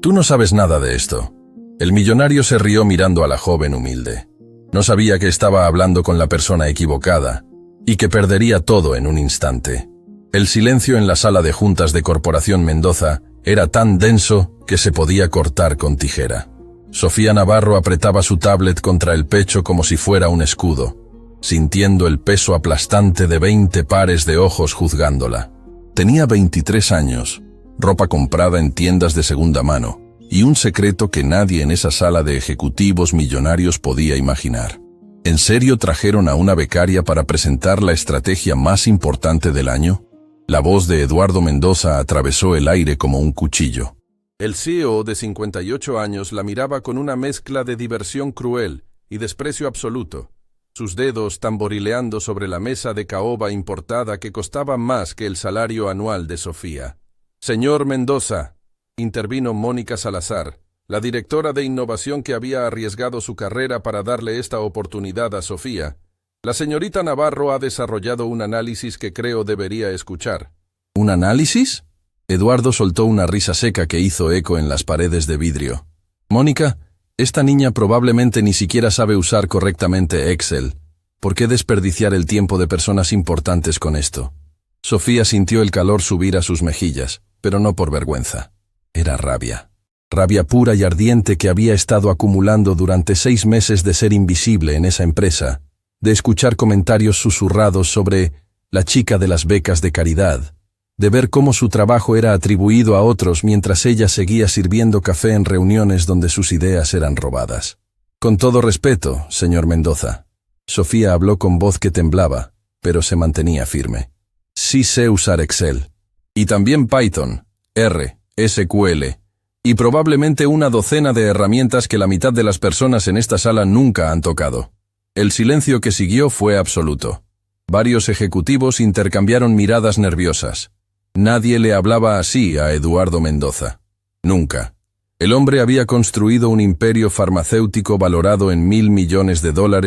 Tú no sabes nada de esto. El millonario se rió mirando a la joven humilde. No sabía que estaba hablando con la persona equivocada y que perdería todo en un instante. El silencio en la sala de juntas de Corporación Mendoza era tan denso que se podía cortar con tijera. Sofía Navarro apretaba su tablet contra el pecho como si fuera un escudo, sintiendo el peso aplastante de 20 pares de ojos juzgándola. Tenía 23 años, ropa comprada en tiendas de segunda mano, y un secreto que nadie en esa sala de ejecutivos millonarios podía imaginar. ¿En serio trajeron a una becaria para presentar la estrategia más importante del año? La voz de Eduardo Mendoza atravesó el aire como un cuchillo. El CEO de 58 años la miraba con una mezcla de diversión cruel y desprecio absoluto, sus dedos tamborileando sobre la mesa de caoba importada que costaba más que el salario anual de Sofía. «Señor Mendoza», intervino Mónica Salazar, la directora de innovación que había arriesgado su carrera para darle esta oportunidad a Sofía. «La señorita Navarro ha desarrollado un análisis que creo debería escuchar». ¿Un análisis? Eduardo soltó una risa seca que hizo eco en las paredes de vidrio. «Mónica, esta niña probablemente ni siquiera sabe usar correctamente Excel. ¿Por qué desperdiciar el tiempo de personas importantes con esto?» Sofía sintió el calor subir a sus mejillas, pero no por vergüenza. Era rabia. Rabia pura y ardiente que había estado acumulando durante 6 meses de ser invisible en esa empresa, de escuchar comentarios susurrados sobre la chica de las becas de caridad, de ver cómo su trabajo era atribuido a otros mientras ella seguía sirviendo café en reuniones donde sus ideas eran robadas. «Con todo respeto, señor Mendoza». Sofía habló con voz que temblaba, pero se mantenía firme. «Sí sé usar Excel. Y también Python, R, SQL, y probablemente una docena de herramientas que la mitad de las personas en esta sala nunca han tocado». El silencio que siguió fue absoluto. Varios ejecutivos intercambiaron miradas nerviosas. Nadie le hablaba así a Eduardo Mendoza. Nunca. El hombre había construido un imperio farmacéutico valorado en $1.000 millones,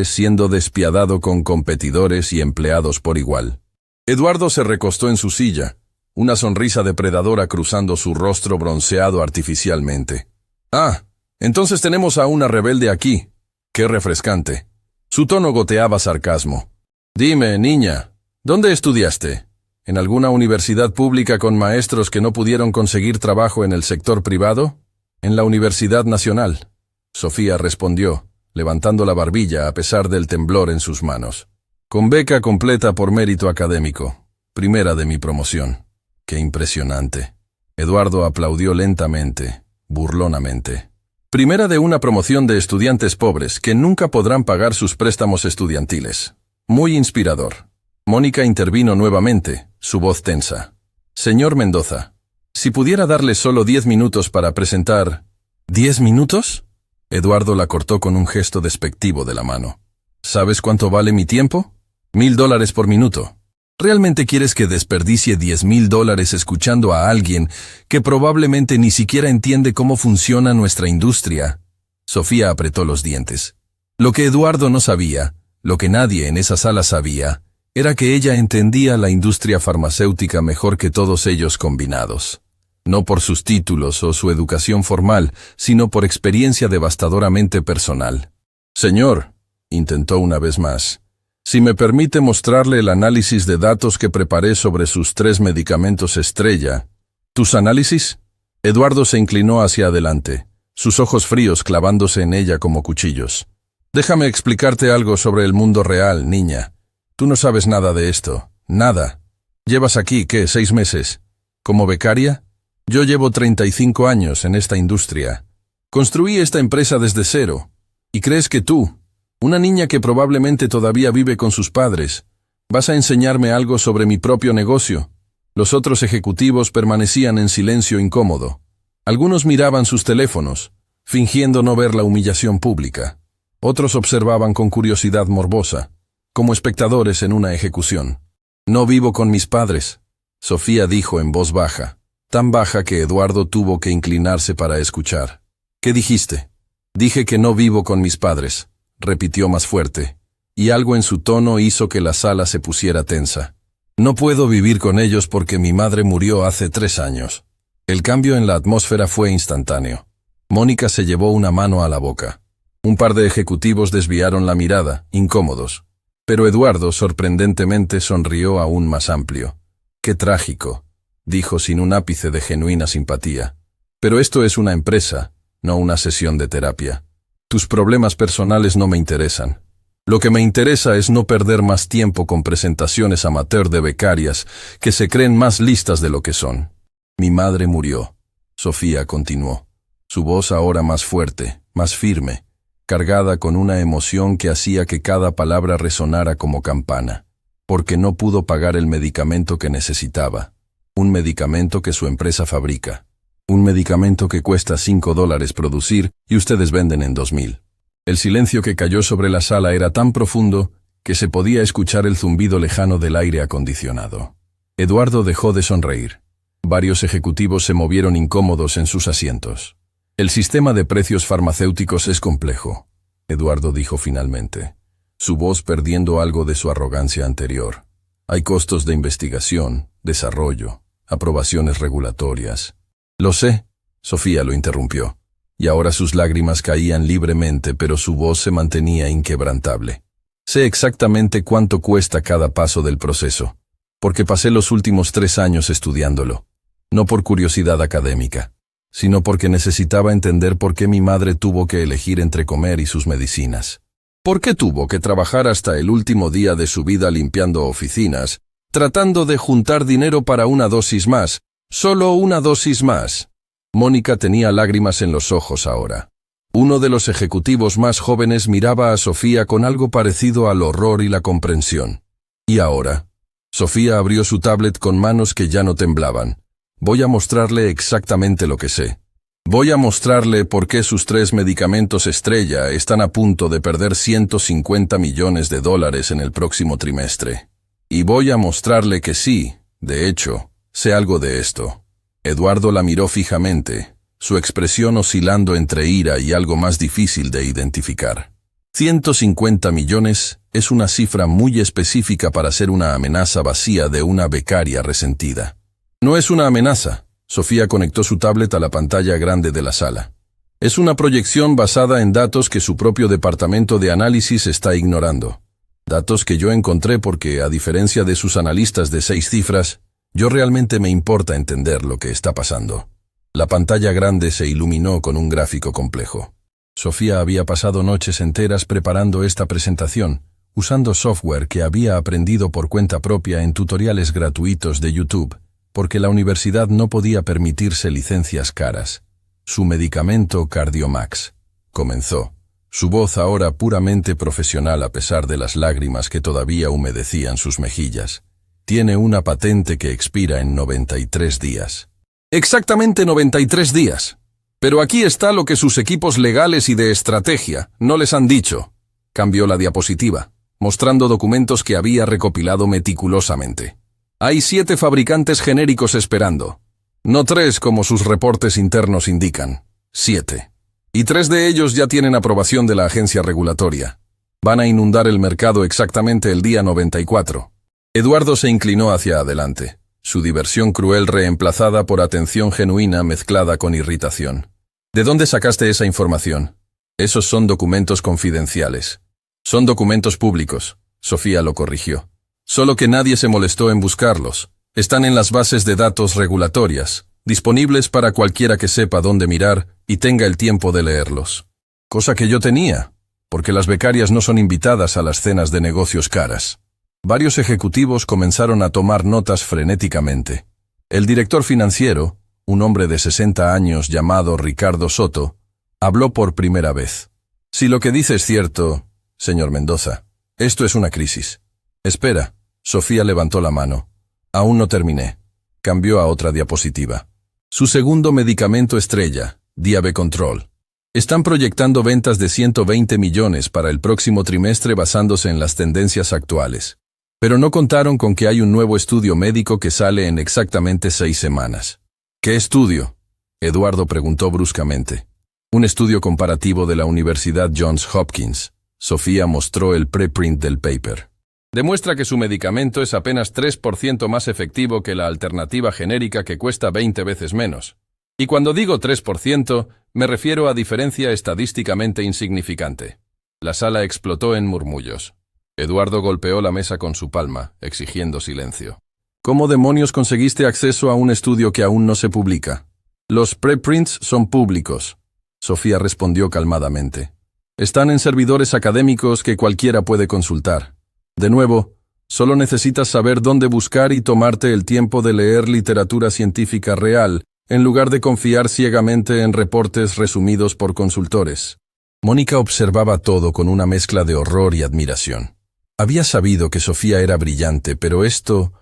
siendo despiadado con competidores y empleados por igual. Eduardo se recostó en su silla, una sonrisa depredadora cruzando su rostro bronceado artificialmente. «Ah, entonces tenemos a una rebelde aquí. Qué refrescante». Su tono goteaba sarcasmo. «Dime, niña, ¿dónde estudiaste? ¿En alguna universidad pública con maestros que no pudieron conseguir trabajo en el sector privado?» «En la Universidad Nacional», Sofía respondió, levantando la barbilla a pesar del temblor en sus manos. «Con beca completa por mérito académico. Primera de mi promoción». «Qué impresionante». Eduardo aplaudió lentamente, burlonamente. «Primera de una promoción de estudiantes pobres que nunca podrán pagar sus préstamos estudiantiles. Muy inspirador». Mónica intervino nuevamente, su voz tensa. «Señor Mendoza, si pudiera darle solo 10 minutos para presentar...» «¿10 minutos?» Eduardo la cortó con un gesto despectivo de la mano. «¿Sabes cuánto vale mi tiempo? $1.000 por minuto. ¿Realmente quieres que desperdicie $10.000 escuchando a alguien que probablemente ni siquiera entiende cómo funciona nuestra industria?» Sofía apretó los dientes. Lo que Eduardo no sabía, lo que nadie en esa sala sabía, era que ella entendía la industria farmacéutica mejor que todos ellos combinados. No por sus títulos o su educación formal, sino por experiencia devastadoramente personal. «Señor», intentó una vez más, «si me permite mostrarle el análisis de datos que preparé sobre sus 3 medicamentos estrella». «¿Tus análisis?» Eduardo se inclinó hacia adelante, sus ojos fríos clavándose en ella como cuchillos. «Déjame explicarte algo sobre el mundo real, niña. Tú no sabes nada de esto, nada. Llevas aquí, ¿qué? 6 meses. ¿Como becaria? Yo llevo 35 años en esta industria. Construí esta empresa desde cero. ¿Y crees que tú, una niña que probablemente todavía vive con sus padres, vas a enseñarme algo sobre mi propio negocio?» Los otros ejecutivos permanecían en silencio incómodo. Algunos miraban sus teléfonos, fingiendo no ver la humillación pública. Otros observaban con curiosidad morbosa, como espectadores en una ejecución. «No vivo con mis padres», Sofía dijo en voz baja, tan baja que Eduardo tuvo que inclinarse para escuchar. «¿Qué dijiste?» «Dije que no vivo con mis padres», repitió más fuerte, y algo en su tono hizo que la sala se pusiera tensa. «No puedo vivir con ellos porque mi madre murió hace 3 años». El cambio en la atmósfera fue instantáneo. Mónica se llevó una mano a la boca. Un par de ejecutivos desviaron la mirada, incómodos. Pero Eduardo, sorprendentemente, sonrió aún más amplio. «Qué trágico», dijo sin un ápice de genuina simpatía. «Pero esto es una empresa, no una sesión de terapia. Tus problemas personales no me interesan. Lo que me interesa es no perder más tiempo con presentaciones amateur de becarias que se creen más listas de lo que son. Mi madre murió», Sofía continuó, su voz ahora más fuerte, más firme, cargada con una emoción que hacía que cada palabra resonara como campana, porque no pudo pagar el medicamento que necesitaba, un medicamento que su empresa fabrica, un medicamento que cuesta $5 producir y ustedes venden en 2.000. El silencio que cayó sobre la sala era tan profundo que se podía escuchar el zumbido lejano del aire acondicionado. Eduardo dejó de sonreír. Varios ejecutivos se movieron incómodos en sus asientos. «El sistema de precios farmacéuticos es complejo», Eduardo dijo finalmente, su voz perdiendo algo de su arrogancia anterior. «Hay costos de investigación, desarrollo, aprobaciones regulatorias». «Lo sé», Sofía lo interrumpió, y ahora sus lágrimas caían libremente, pero su voz se mantenía inquebrantable. «Sé exactamente cuánto cuesta cada paso del proceso, porque pasé los últimos 3 años estudiándolo, no por curiosidad académica, sino porque necesitaba entender por qué mi madre tuvo que elegir entre comer y sus medicinas. ¿Por qué tuvo que trabajar hasta el último día de su vida limpiando oficinas, tratando de juntar dinero para una dosis más, solo una dosis más?» Mónica tenía lágrimas en los ojos ahora. Uno de los ejecutivos más jóvenes miraba a Sofía con algo parecido al horror y la comprensión. «¿Y ahora?» Sofía abrió su tablet con manos que ya no temblaban. «Voy a mostrarle exactamente lo que sé. Voy a mostrarle por qué sus 3 medicamentos estrella están a punto de perder $150 millones en el próximo trimestre. Y voy a mostrarle que sí, de hecho, sé algo de esto». Eduardo la miró fijamente, su expresión oscilando entre ira y algo más difícil de identificar. 150 millones es una cifra muy específica para ser una amenaza vacía de una becaria resentida. «No es una amenaza», Sofía conectó su tablet a la pantalla grande de la sala. «Es una proyección basada en datos que su propio departamento de análisis está ignorando. Datos que yo encontré porque, a diferencia de sus analistas de 6 cifras, yo realmente me importa entender lo que está pasando». La pantalla grande se iluminó con un gráfico complejo. Sofía había pasado noches enteras preparando esta presentación, usando software que había aprendido por cuenta propia en tutoriales gratuitos de YouTube, porque la universidad no podía permitirse licencias caras. «Su medicamento Cardiomax», comenzó, su voz ahora puramente profesional a pesar de las lágrimas que todavía humedecían sus mejillas. «Tiene una patente que expira en 93 días. «Exactamente 93 días. Pero aquí está lo que sus equipos legales y de estrategia no les han dicho». Cambió la diapositiva, mostrando documentos que había recopilado meticulosamente. «Hay 7 fabricantes genéricos esperando. No 3 como sus reportes internos indican. 7. Y 3 de ellos ya tienen aprobación de la agencia regulatoria. Van a inundar el mercado exactamente el día 94. Eduardo se inclinó hacia adelante, su diversión cruel reemplazada por atención genuina mezclada con irritación. «¿De dónde sacaste esa información?» «Esos son documentos confidenciales». «Son documentos públicos», Sofía lo corrigió. «Solo que nadie se molestó en buscarlos. Están en las bases de datos regulatorias, disponibles para cualquiera que sepa dónde mirar y tenga el tiempo de leerlos. Cosa que yo tenía, porque las becarias no son invitadas a las cenas de negocios caras». Varios ejecutivos comenzaron a tomar notas frenéticamente. El director financiero, un hombre de 60 años llamado Ricardo Soto, habló por primera vez. «Si lo que dice es cierto, señor Mendoza, esto es una crisis». «Espera», Sofía levantó la mano. «Aún no terminé». Cambió a otra diapositiva. «Su segundo medicamento estrella, Diabe Control. Están proyectando ventas de 120 millones para el próximo trimestre basándose en las tendencias actuales. Pero no contaron con que hay un nuevo estudio médico que sale en exactamente 6 semanas». «¿Qué estudio?», Eduardo preguntó bruscamente. «Un estudio comparativo de la Universidad Johns Hopkins». Sofía mostró el preprint del paper. Demuestra que su medicamento es apenas 3% más efectivo que la alternativa genérica que cuesta 20 veces menos. Y cuando digo 3%, me refiero a diferencia estadísticamente insignificante. La sala explotó en murmullos. Eduardo golpeó la mesa con su palma, exigiendo silencio. ¿Cómo demonios conseguiste acceso a un estudio que aún no se publica? Los preprints son públicos. Sofía respondió calmadamente. Están en servidores académicos que cualquiera puede consultar. De nuevo, solo necesitas saber dónde buscar y tomarte el tiempo de leer literatura científica real, en lugar de confiar ciegamente en reportes resumidos por consultores. Mónica observaba todo con una mezcla de horror y admiración. Había sabido que Sofía era brillante, pero esto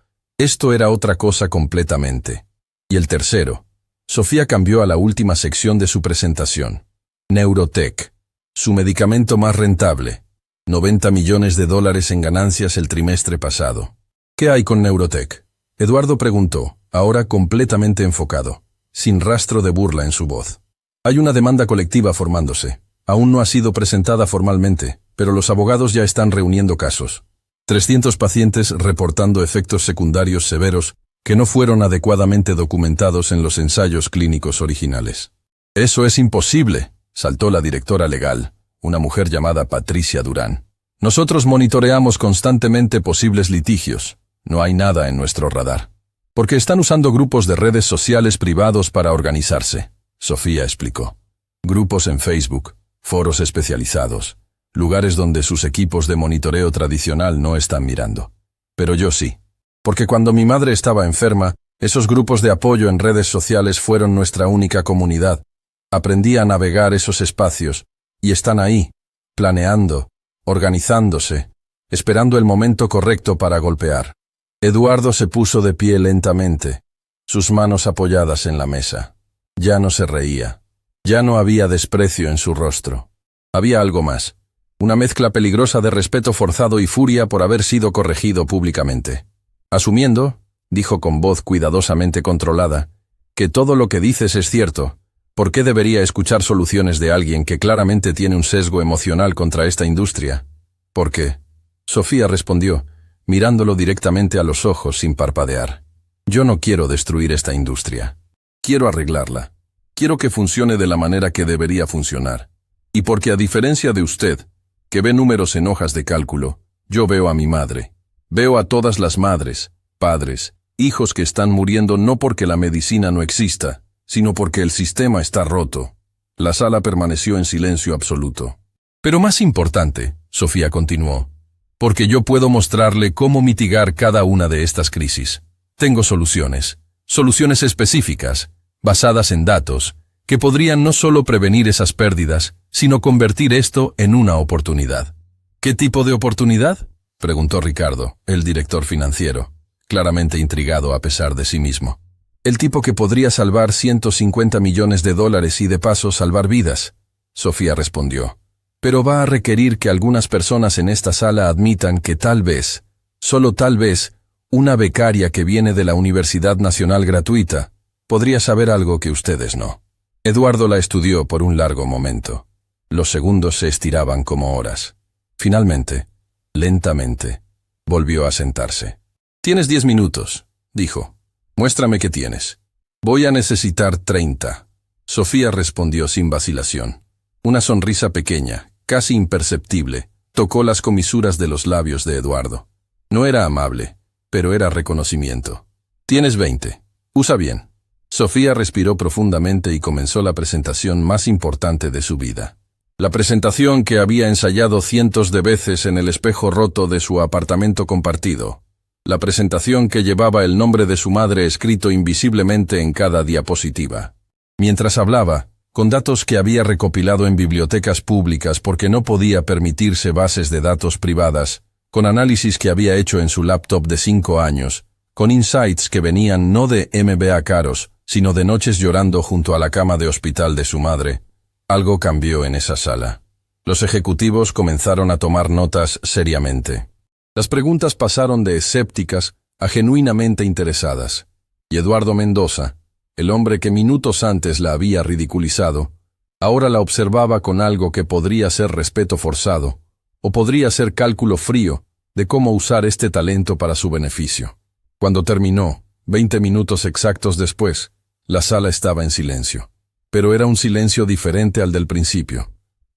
era otra cosa completamente. Y el tercero. Sofía cambió a la última sección de su presentación. Neurotech. Su medicamento más rentable. $90 millones en ganancias el trimestre pasado. ¿Qué hay con Neurotech? Eduardo preguntó, ahora completamente enfocado, sin rastro de burla en su voz. Hay una demanda colectiva formándose. Aún no ha sido presentada formalmente, pero los abogados ya están reuniendo casos. 300 pacientes reportando efectos secundarios severos que no fueron adecuadamente documentados en los ensayos clínicos originales. «Eso es imposible», saltó la directora legal, una mujer llamada Patricia Durán. «Nosotros monitoreamos constantemente posibles litigios. No hay nada en nuestro radar. Porque están usando grupos de redes sociales privados para organizarse», Sofía explicó. Grupos en Facebook, foros especializados, lugares donde sus equipos de monitoreo tradicional no están mirando. Pero yo sí. Porque cuando mi madre estaba enferma, esos grupos de apoyo en redes sociales fueron nuestra única comunidad. Aprendí a navegar esos espacios, y están ahí, planeando, organizándose, esperando el momento correcto para golpear. Eduardo se puso de pie lentamente, sus manos apoyadas en la mesa. Ya no se reía. Ya no había desprecio en su rostro. Había algo más, una mezcla peligrosa de respeto forzado y furia por haber sido corregido públicamente. Asumiendo, dijo con voz cuidadosamente controlada, que todo lo que dices es cierto, ¿por qué debería escuchar soluciones de alguien que claramente tiene un sesgo emocional contra esta industria? ¿Por qué? Sofía respondió, mirándolo directamente a los ojos sin parpadear. Yo no quiero destruir esta industria. Quiero arreglarla. Quiero que funcione de la manera que debería funcionar. Y porque a diferencia de usted, que ve números en hojas de cálculo, yo veo a mi madre. Veo a todas las madres, padres, hijos que están muriendo no porque la medicina no exista, sino porque el sistema está roto. La sala permaneció en silencio absoluto. Pero más importante, Sofía continuó, porque yo puedo mostrarle cómo mitigar cada una de estas crisis. Tengo soluciones específicas, basadas en datos, que podrían no solo prevenir esas pérdidas, sino convertir esto en una oportunidad. ¿Qué tipo de oportunidad?, preguntó Ricardo, el director financiero, claramente intrigado a pesar de sí mismo. El tipo que podría salvar $150 millones y de paso salvar vidas, Sofía respondió. Pero va a requerir que algunas personas en esta sala admitan que tal vez, solo tal vez, una becaria que viene de la Universidad Nacional Gratuita podría saber algo que ustedes no. Eduardo la estudió por un largo momento. Los segundos se estiraban como horas. Finalmente, lentamente, volvió a sentarse. «Tienes 10 minutos», dijo. «Muéstrame qué tienes». «Voy a necesitar 30». Sofía respondió sin vacilación. Una sonrisa pequeña, casi imperceptible, tocó las comisuras de los labios de Eduardo. No era amable, pero era reconocimiento. «Tienes 20. Usa bien». Sofía respiró profundamente y comenzó la presentación más importante de su vida. La presentación que había ensayado cientos de veces en el espejo roto de su apartamento compartido. La presentación que llevaba el nombre de su madre escrito invisiblemente en cada diapositiva. Mientras hablaba, con datos que había recopilado en bibliotecas públicas porque no podía permitirse bases de datos privadas, con análisis que había hecho en su laptop de 5 años, con insights que venían no de MBA caros, sino de noches llorando junto a la cama de hospital de su madre. Algo cambió en esa sala. Los ejecutivos comenzaron a tomar notas seriamente. Las preguntas pasaron de escépticas a genuinamente interesadas. Y Eduardo Mendoza, el hombre que minutos antes la había ridiculizado, ahora la observaba con algo que podría ser respeto forzado, o podría ser cálculo frío, de cómo usar este talento para su beneficio. Cuando terminó, 20 minutos exactos después, la sala estaba en silencio. Pero era un silencio diferente al del principio.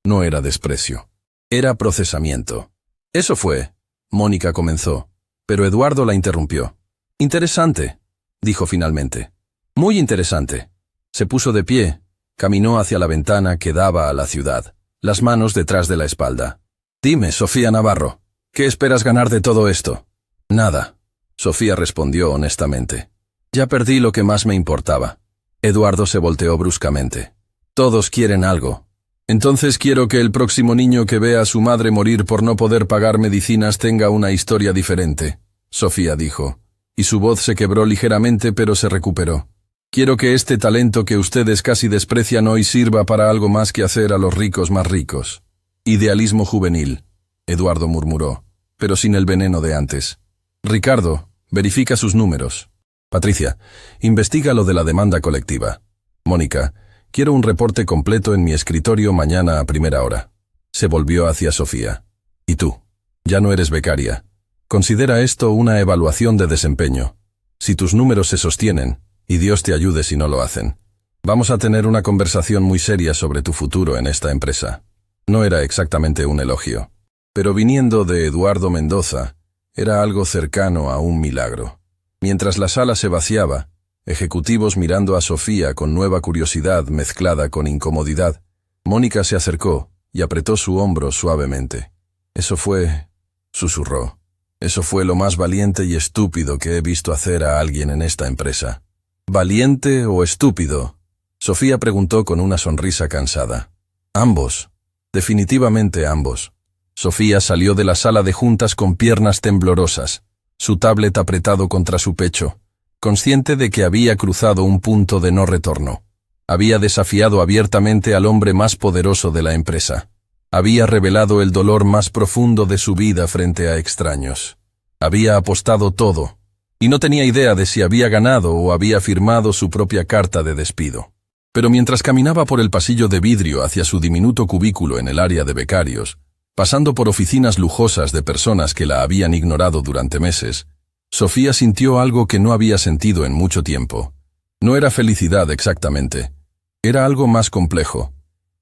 No era desprecio. Era procesamiento. Eso fue. Mónica comenzó, pero Eduardo la interrumpió. Interesante, dijo finalmente. Muy interesante. Se puso de pie, caminó hacia la ventana que daba a la ciudad, las manos detrás de la espalda. Dime, Sofía Navarro, ¿qué esperas ganar de todo esto? Nada. Sofía respondió honestamente. Ya perdí lo que más me importaba. Eduardo se volteó bruscamente. Todos quieren algo. Entonces quiero que el próximo niño que vea a su madre morir por no poder pagar medicinas tenga una historia diferente, Sofía dijo, y su voz se quebró ligeramente pero se recuperó. Quiero que este talento que ustedes casi desprecian hoy sirva para algo más que hacer a los ricos más ricos. Idealismo juvenil, Eduardo murmuró, pero sin el veneno de antes. Ricardo, verifica sus números. Patricia, investiga lo de la demanda colectiva. Mónica, quiero un reporte completo en mi escritorio mañana a primera hora. Se volvió hacia Sofía. ¿Y tú? Ya no eres becaria. Considera esto una evaluación de desempeño. Si tus números se sostienen, y Dios te ayude si no lo hacen, vamos a tener una conversación muy seria sobre tu futuro en esta empresa. No era exactamente un elogio, pero viniendo de Eduardo Mendoza, era algo cercano a un milagro. Mientras la sala se vaciaba, ejecutivos mirando a Sofía con nueva curiosidad mezclada con incomodidad, Mónica se acercó y apretó su hombro suavemente. Eso fue, susurró, eso fue lo más valiente y estúpido que he visto hacer a alguien en esta empresa. ¿Valiente o estúpido? Sofía preguntó con una sonrisa cansada. Ambos, definitivamente ambos. Sofía salió de la sala de juntas con piernas temblorosas, su tablet apretado contra su pecho, consciente de que había cruzado un punto de no retorno. Había desafiado abiertamente al hombre más poderoso de la empresa. Había revelado el dolor más profundo de su vida frente a extraños. Había apostado todo, y no tenía idea de si había ganado o había firmado su propia carta de despido. Pero mientras caminaba por el pasillo de vidrio hacia su diminuto cubículo en el área de becarios, pasando por oficinas lujosas de personas que la habían ignorado durante meses, Sofía sintió algo que no había sentido en mucho tiempo. No era felicidad exactamente. Era algo más complejo.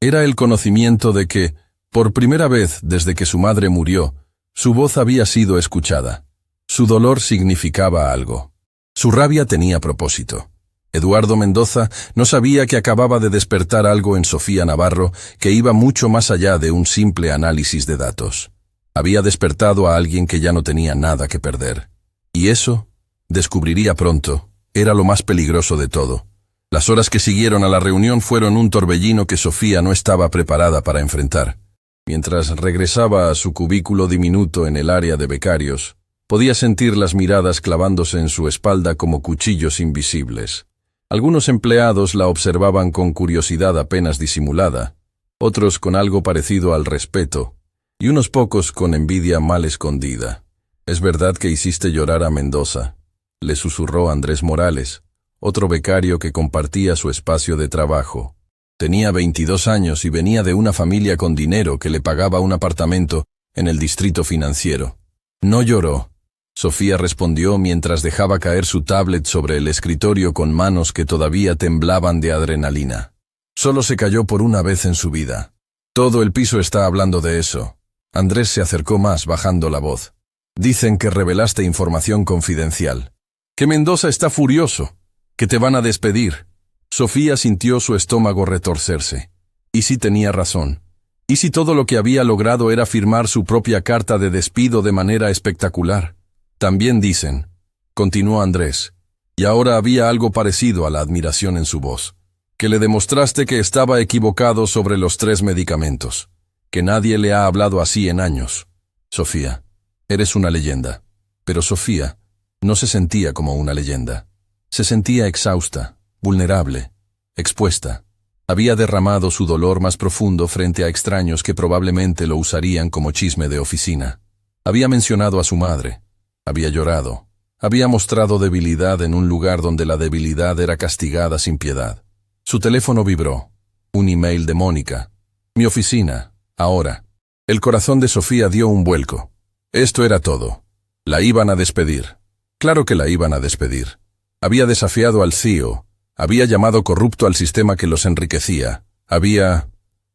Era el conocimiento de que, por primera vez desde que su madre murió, su voz había sido escuchada. Su dolor significaba algo. Su rabia tenía propósito. Eduardo Mendoza no sabía que acababa de despertar algo en Sofía Navarro que iba mucho más allá de un simple análisis de datos. Había despertado a alguien que ya no tenía nada que perder. Y eso, descubriría pronto, era lo más peligroso de todo. Las horas que siguieron a la reunión fueron un torbellino que Sofía no estaba preparada para enfrentar. Mientras regresaba a su cubículo diminuto en el área de becarios, podía sentir las miradas clavándose en su espalda como cuchillos invisibles. Algunos empleados la observaban con curiosidad apenas disimulada, otros con algo parecido al respeto, y unos pocos con envidia mal escondida. «Es verdad que hiciste llorar a Mendoza», le susurró Andrés Morales, otro becario que compartía su espacio de trabajo. Tenía 22 años y venía de una familia con dinero que le pagaba un apartamento en el distrito financiero. No lloró. Sofía respondió mientras dejaba caer su tablet sobre el escritorio con manos que todavía temblaban de adrenalina. Solo se cayó por una vez en su vida. Todo el piso está hablando de eso. Andrés se acercó más, bajando la voz. Dicen que revelaste información confidencial. Que Mendoza está furioso. Que te van a despedir. Sofía sintió su estómago retorcerse. ¿Y si tenía razón? ¿Y si todo lo que había logrado era firmar su propia carta de despido de manera espectacular? También dicen, continuó Andrés, y ahora había algo parecido a la admiración en su voz, que le demostraste que estaba equivocado sobre los 3 medicamentos, que nadie le ha hablado así en años. Sofía, eres una leyenda. Pero Sofía no se sentía como una leyenda. Se sentía exhausta, vulnerable, expuesta. Había derramado su dolor más profundo frente a extraños que probablemente lo usarían como chisme de oficina. Había mencionado a su madre. Había llorado. Había mostrado debilidad en un lugar donde la debilidad era castigada sin piedad. Su teléfono vibró. Un email de Mónica. Mi oficina, ahora. El corazón de Sofía dio un vuelco. Esto era todo. La iban a despedir. Claro que la iban a despedir. Había desafiado al CEO, había llamado corrupto al sistema que los enriquecía, había...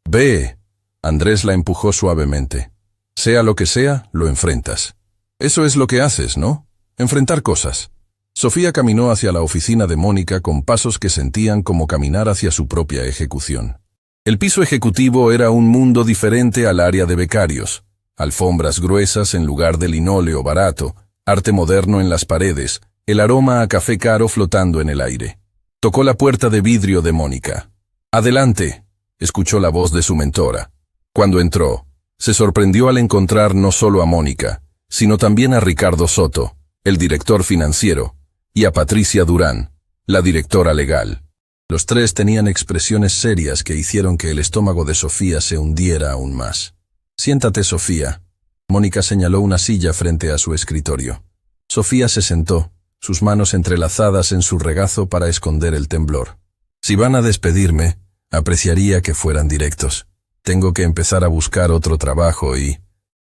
Ve. Andrés la empujó suavemente. Sea lo que sea, lo enfrentas. Eso es lo que haces, ¿no? Enfrentar cosas. Sofía caminó hacia la oficina de Mónica con pasos que sentían como caminar hacia su propia ejecución. El piso ejecutivo era un mundo diferente al área de becarios. Alfombras gruesas en lugar de linóleo barato, arte moderno en las paredes, el aroma a café caro flotando en el aire. Tocó la puerta de vidrio de Mónica. «Adelante», escuchó la voz de su mentora. Cuando entró, se sorprendió al encontrar no solo a Mónica, sino también a Ricardo Soto, el director financiero, y a Patricia Durán, la directora legal. Los tres tenían expresiones serias que hicieron que el estómago de Sofía se hundiera aún más. «Siéntate, Sofía». Mónica señaló una silla frente a su escritorio. Sofía se sentó, sus manos entrelazadas en su regazo para esconder el temblor. «Si van a despedirme, apreciaría que fueran directos. Tengo que empezar a buscar otro trabajo y...»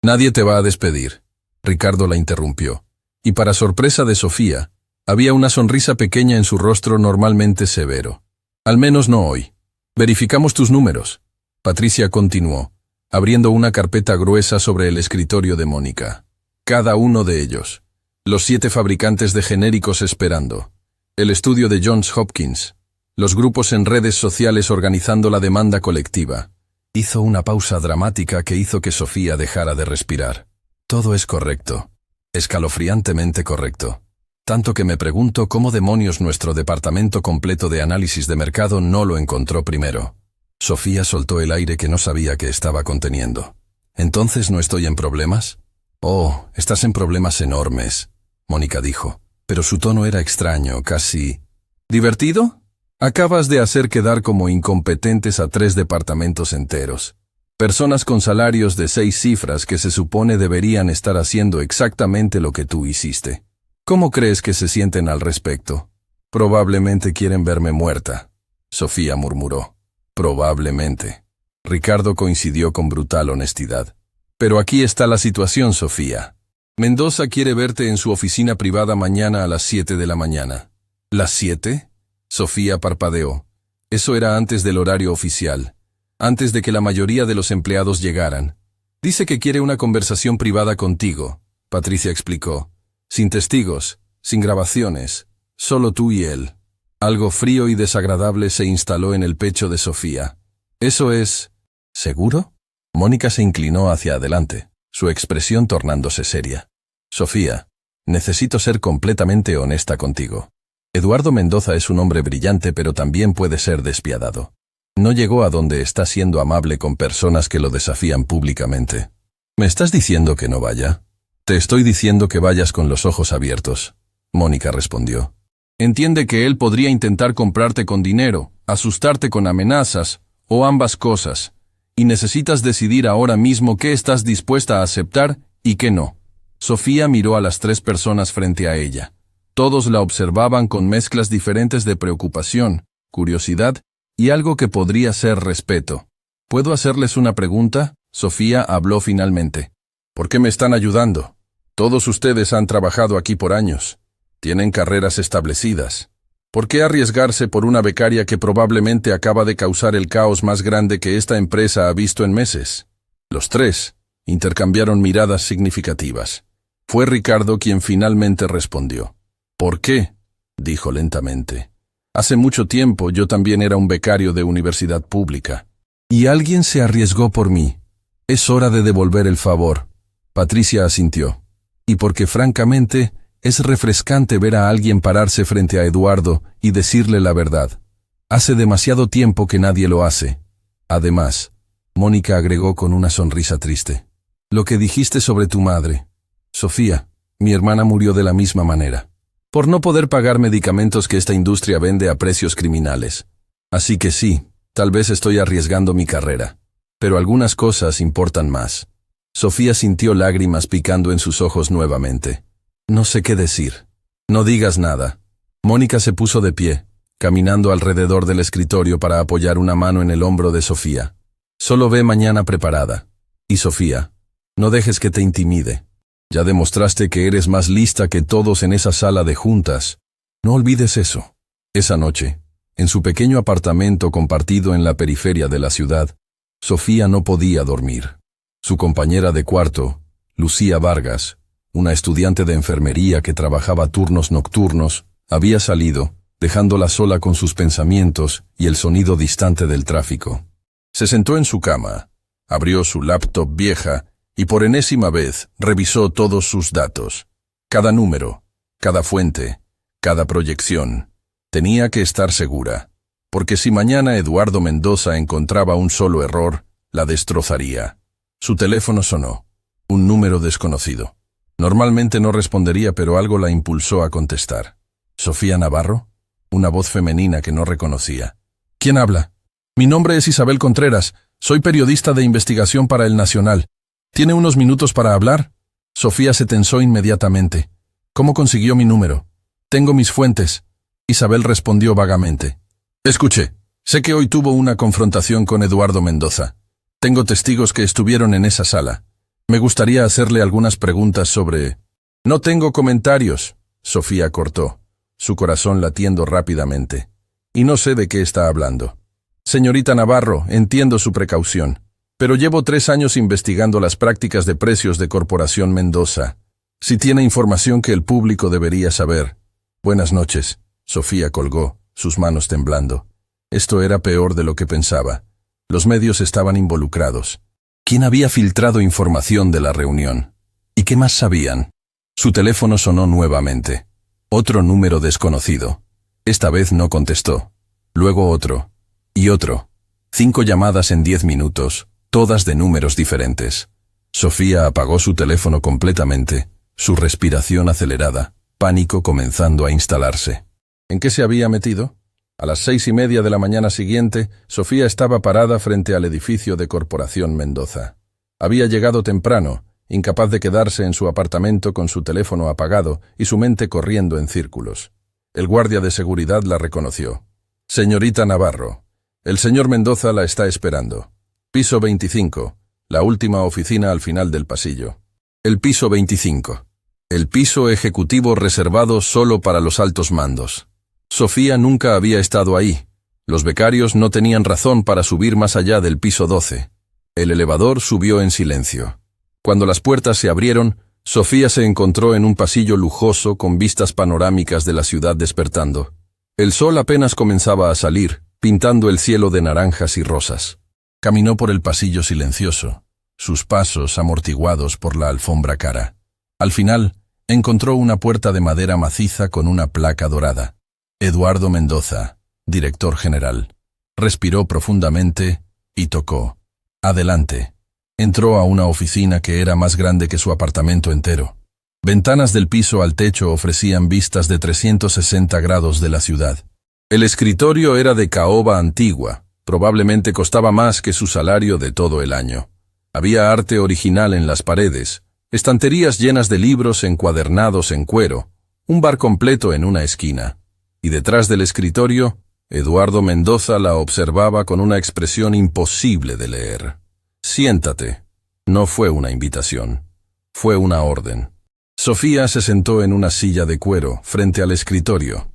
«Nadie te va a despedir», Ricardo la interrumpió. Y para sorpresa de Sofía, había una sonrisa pequeña en su rostro normalmente severo. «Al menos no hoy. Verificamos tus números», Patricia continuó, abriendo una carpeta gruesa sobre el escritorio de Mónica. Cada uno de ellos. Los 7 fabricantes de genéricos esperando. El estudio de Johns Hopkins. Los grupos en redes sociales organizando la demanda colectiva. Hizo una pausa dramática que hizo que Sofía dejara de respirar. Todo es correcto. Escalofriantemente correcto. Tanto que me pregunto cómo demonios nuestro departamento completo de análisis de mercado no lo encontró primero. Sofía soltó el aire que no sabía que estaba conteniendo. ¿Entonces no estoy en problemas? Oh, estás en problemas enormes, Mónica dijo, pero su tono era extraño, casi... ¿Divertido? Acabas de hacer quedar como incompetentes a 3 departamentos enteros. Personas con salarios de 6 cifras que se supone deberían estar haciendo exactamente lo que tú hiciste. ¿Cómo crees que se sienten al respecto? Probablemente quieren verme muerta, Sofía murmuró. Probablemente. Ricardo coincidió con brutal honestidad. Pero aquí está la situación, Sofía. Mendoza quiere verte en su oficina privada mañana a las 7 de la mañana. ¿Las 7? Sofía parpadeó. Eso era antes del horario oficial, antes de que la mayoría de los empleados llegaran. Dice que quiere una conversación privada contigo, Patricia explicó. Sin testigos, sin grabaciones, solo tú y él. Algo frío y desagradable se instaló en el pecho de Sofía. ¿Eso es... seguro? Mónica se inclinó hacia adelante, su expresión tornándose seria. Sofía, necesito ser completamente honesta contigo. Eduardo Mendoza es un hombre brillante, pero también puede ser despiadado. No llegó a donde está siendo amable con personas que lo desafían públicamente. ¿Me estás diciendo que no vaya? Te estoy diciendo que vayas con los ojos abiertos, Mónica respondió. Entiende que él podría intentar comprarte con dinero, asustarte con amenazas, o ambas cosas, y necesitas decidir ahora mismo qué estás dispuesta a aceptar y qué no. Sofía miró a las 3 personas frente a ella. Todos la observaban con mezclas diferentes de preocupación, curiosidad y algo que podría ser respeto. ¿Puedo hacerles una pregunta? Sofía habló finalmente. ¿Por qué me están ayudando? Todos ustedes han trabajado aquí por años. Tienen carreras establecidas. ¿Por qué arriesgarse por una becaria que probablemente acaba de causar el caos más grande que esta empresa ha visto en meses? Los 3 intercambiaron miradas significativas. Fue Ricardo quien finalmente respondió. ¿Por qué? Dijo lentamente. Hace mucho tiempo yo también era un becario de universidad pública. Y alguien se arriesgó por mí. Es hora de devolver el favor. Patricia asintió. Y porque francamente... es refrescante ver a alguien pararse frente a Eduardo y decirle la verdad. Hace demasiado tiempo que nadie lo hace. Además, Mónica agregó con una sonrisa triste. Lo que dijiste sobre tu madre. Sofía, mi hermana murió de la misma manera. Por no poder pagar medicamentos que esta industria vende a precios criminales. Así que sí, tal vez estoy arriesgando mi carrera. Pero algunas cosas importan más. Sofía sintió lágrimas picando en sus ojos nuevamente. No sé qué decir. No digas nada. Mónica se puso de pie, caminando alrededor del escritorio para apoyar una mano en el hombro de Sofía. Solo ve mañana preparada. Y Sofía, no dejes que te intimide. Ya demostraste que eres más lista que todos en esa sala de juntas. No olvides eso. Esa noche, en su pequeño apartamento compartido en la periferia de la ciudad, Sofía no podía dormir. Su compañera de cuarto, Lucía Vargas, una estudiante de enfermería que trabajaba turnos nocturnos, había salido, dejándola sola con sus pensamientos y el sonido distante del tráfico. Se sentó en su cama, abrió su laptop vieja y por enésima vez revisó todos sus datos. Cada número, cada fuente, cada proyección. Tenía que estar segura, porque si mañana Eduardo Mendoza encontraba un solo error, la destrozaría. Su teléfono sonó. Un número desconocido. Normalmente no respondería, pero algo la impulsó a contestar. ¿Sofía Navarro? Una voz femenina que no reconocía. ¿Quién habla? Mi nombre es Isabel Contreras. Soy periodista de investigación para El Nacional. ¿Tiene unos minutos para hablar? Sofía se tensó inmediatamente. ¿Cómo consiguió mi número? Tengo mis fuentes. Isabel respondió vagamente. Escuche, sé que hoy tuvo una confrontación con Eduardo Mendoza. Tengo testigos que estuvieron en esa sala. Me gustaría hacerle algunas preguntas sobre... No tengo comentarios, Sofía cortó, su corazón latiendo rápidamente. Y no sé de qué está hablando. Señorita Navarro, entiendo su precaución, pero llevo 3 años investigando las prácticas de precios de Corporación Mendoza. Si tiene información que el público debería saber. Buenas noches, Sofía colgó, sus manos temblando. Esto era peor de lo que pensaba. Los medios estaban involucrados. ¿Quién había filtrado información de la reunión? ¿Y qué más sabían? Su teléfono sonó nuevamente. Otro número desconocido. Esta vez no contestó. Luego otro. Y otro. 5 llamadas en 10 minutos, todas de números diferentes. Sofía apagó su teléfono completamente, su respiración acelerada, pánico comenzando a instalarse. ¿En qué se había metido? A las 6:30 de la mañana siguiente, Sofía estaba parada frente al edificio de Corporación Mendoza. Había llegado temprano, incapaz de quedarse en su apartamento con su teléfono apagado y su mente corriendo en círculos. El guardia de seguridad la reconoció. Señorita Navarro, el señor Mendoza la está esperando. Piso 25, la última oficina al final del pasillo. El piso 25. El piso ejecutivo reservado solo para los altos mandos. Sofía nunca había estado ahí. Los becarios no tenían razón para subir más allá del piso 12. El elevador subió en silencio. Cuando las puertas se abrieron, Sofía se encontró en un pasillo lujoso con vistas panorámicas de la ciudad despertando. El sol apenas comenzaba a salir, pintando el cielo de naranjas y rosas. Caminó por el pasillo silencioso, sus pasos amortiguados por la alfombra cara. Al final, encontró una puerta de madera maciza con una placa dorada. Eduardo Mendoza, director general. Respiró profundamente y tocó. Adelante. Entró a una oficina que era más grande que su apartamento entero. Ventanas del piso al techo ofrecían vistas de 360 grados de la ciudad. El escritorio era de caoba antigua, probablemente costaba más que su salario de todo el año. Había arte original en las paredes, estanterías llenas de libros encuadernados en cuero, un bar completo en una esquina. Y detrás del escritorio, Eduardo Mendoza la observaba con una expresión imposible de leer. Siéntate. No fue una invitación. Fue una orden. Sofía se sentó en una silla de cuero, frente al escritorio.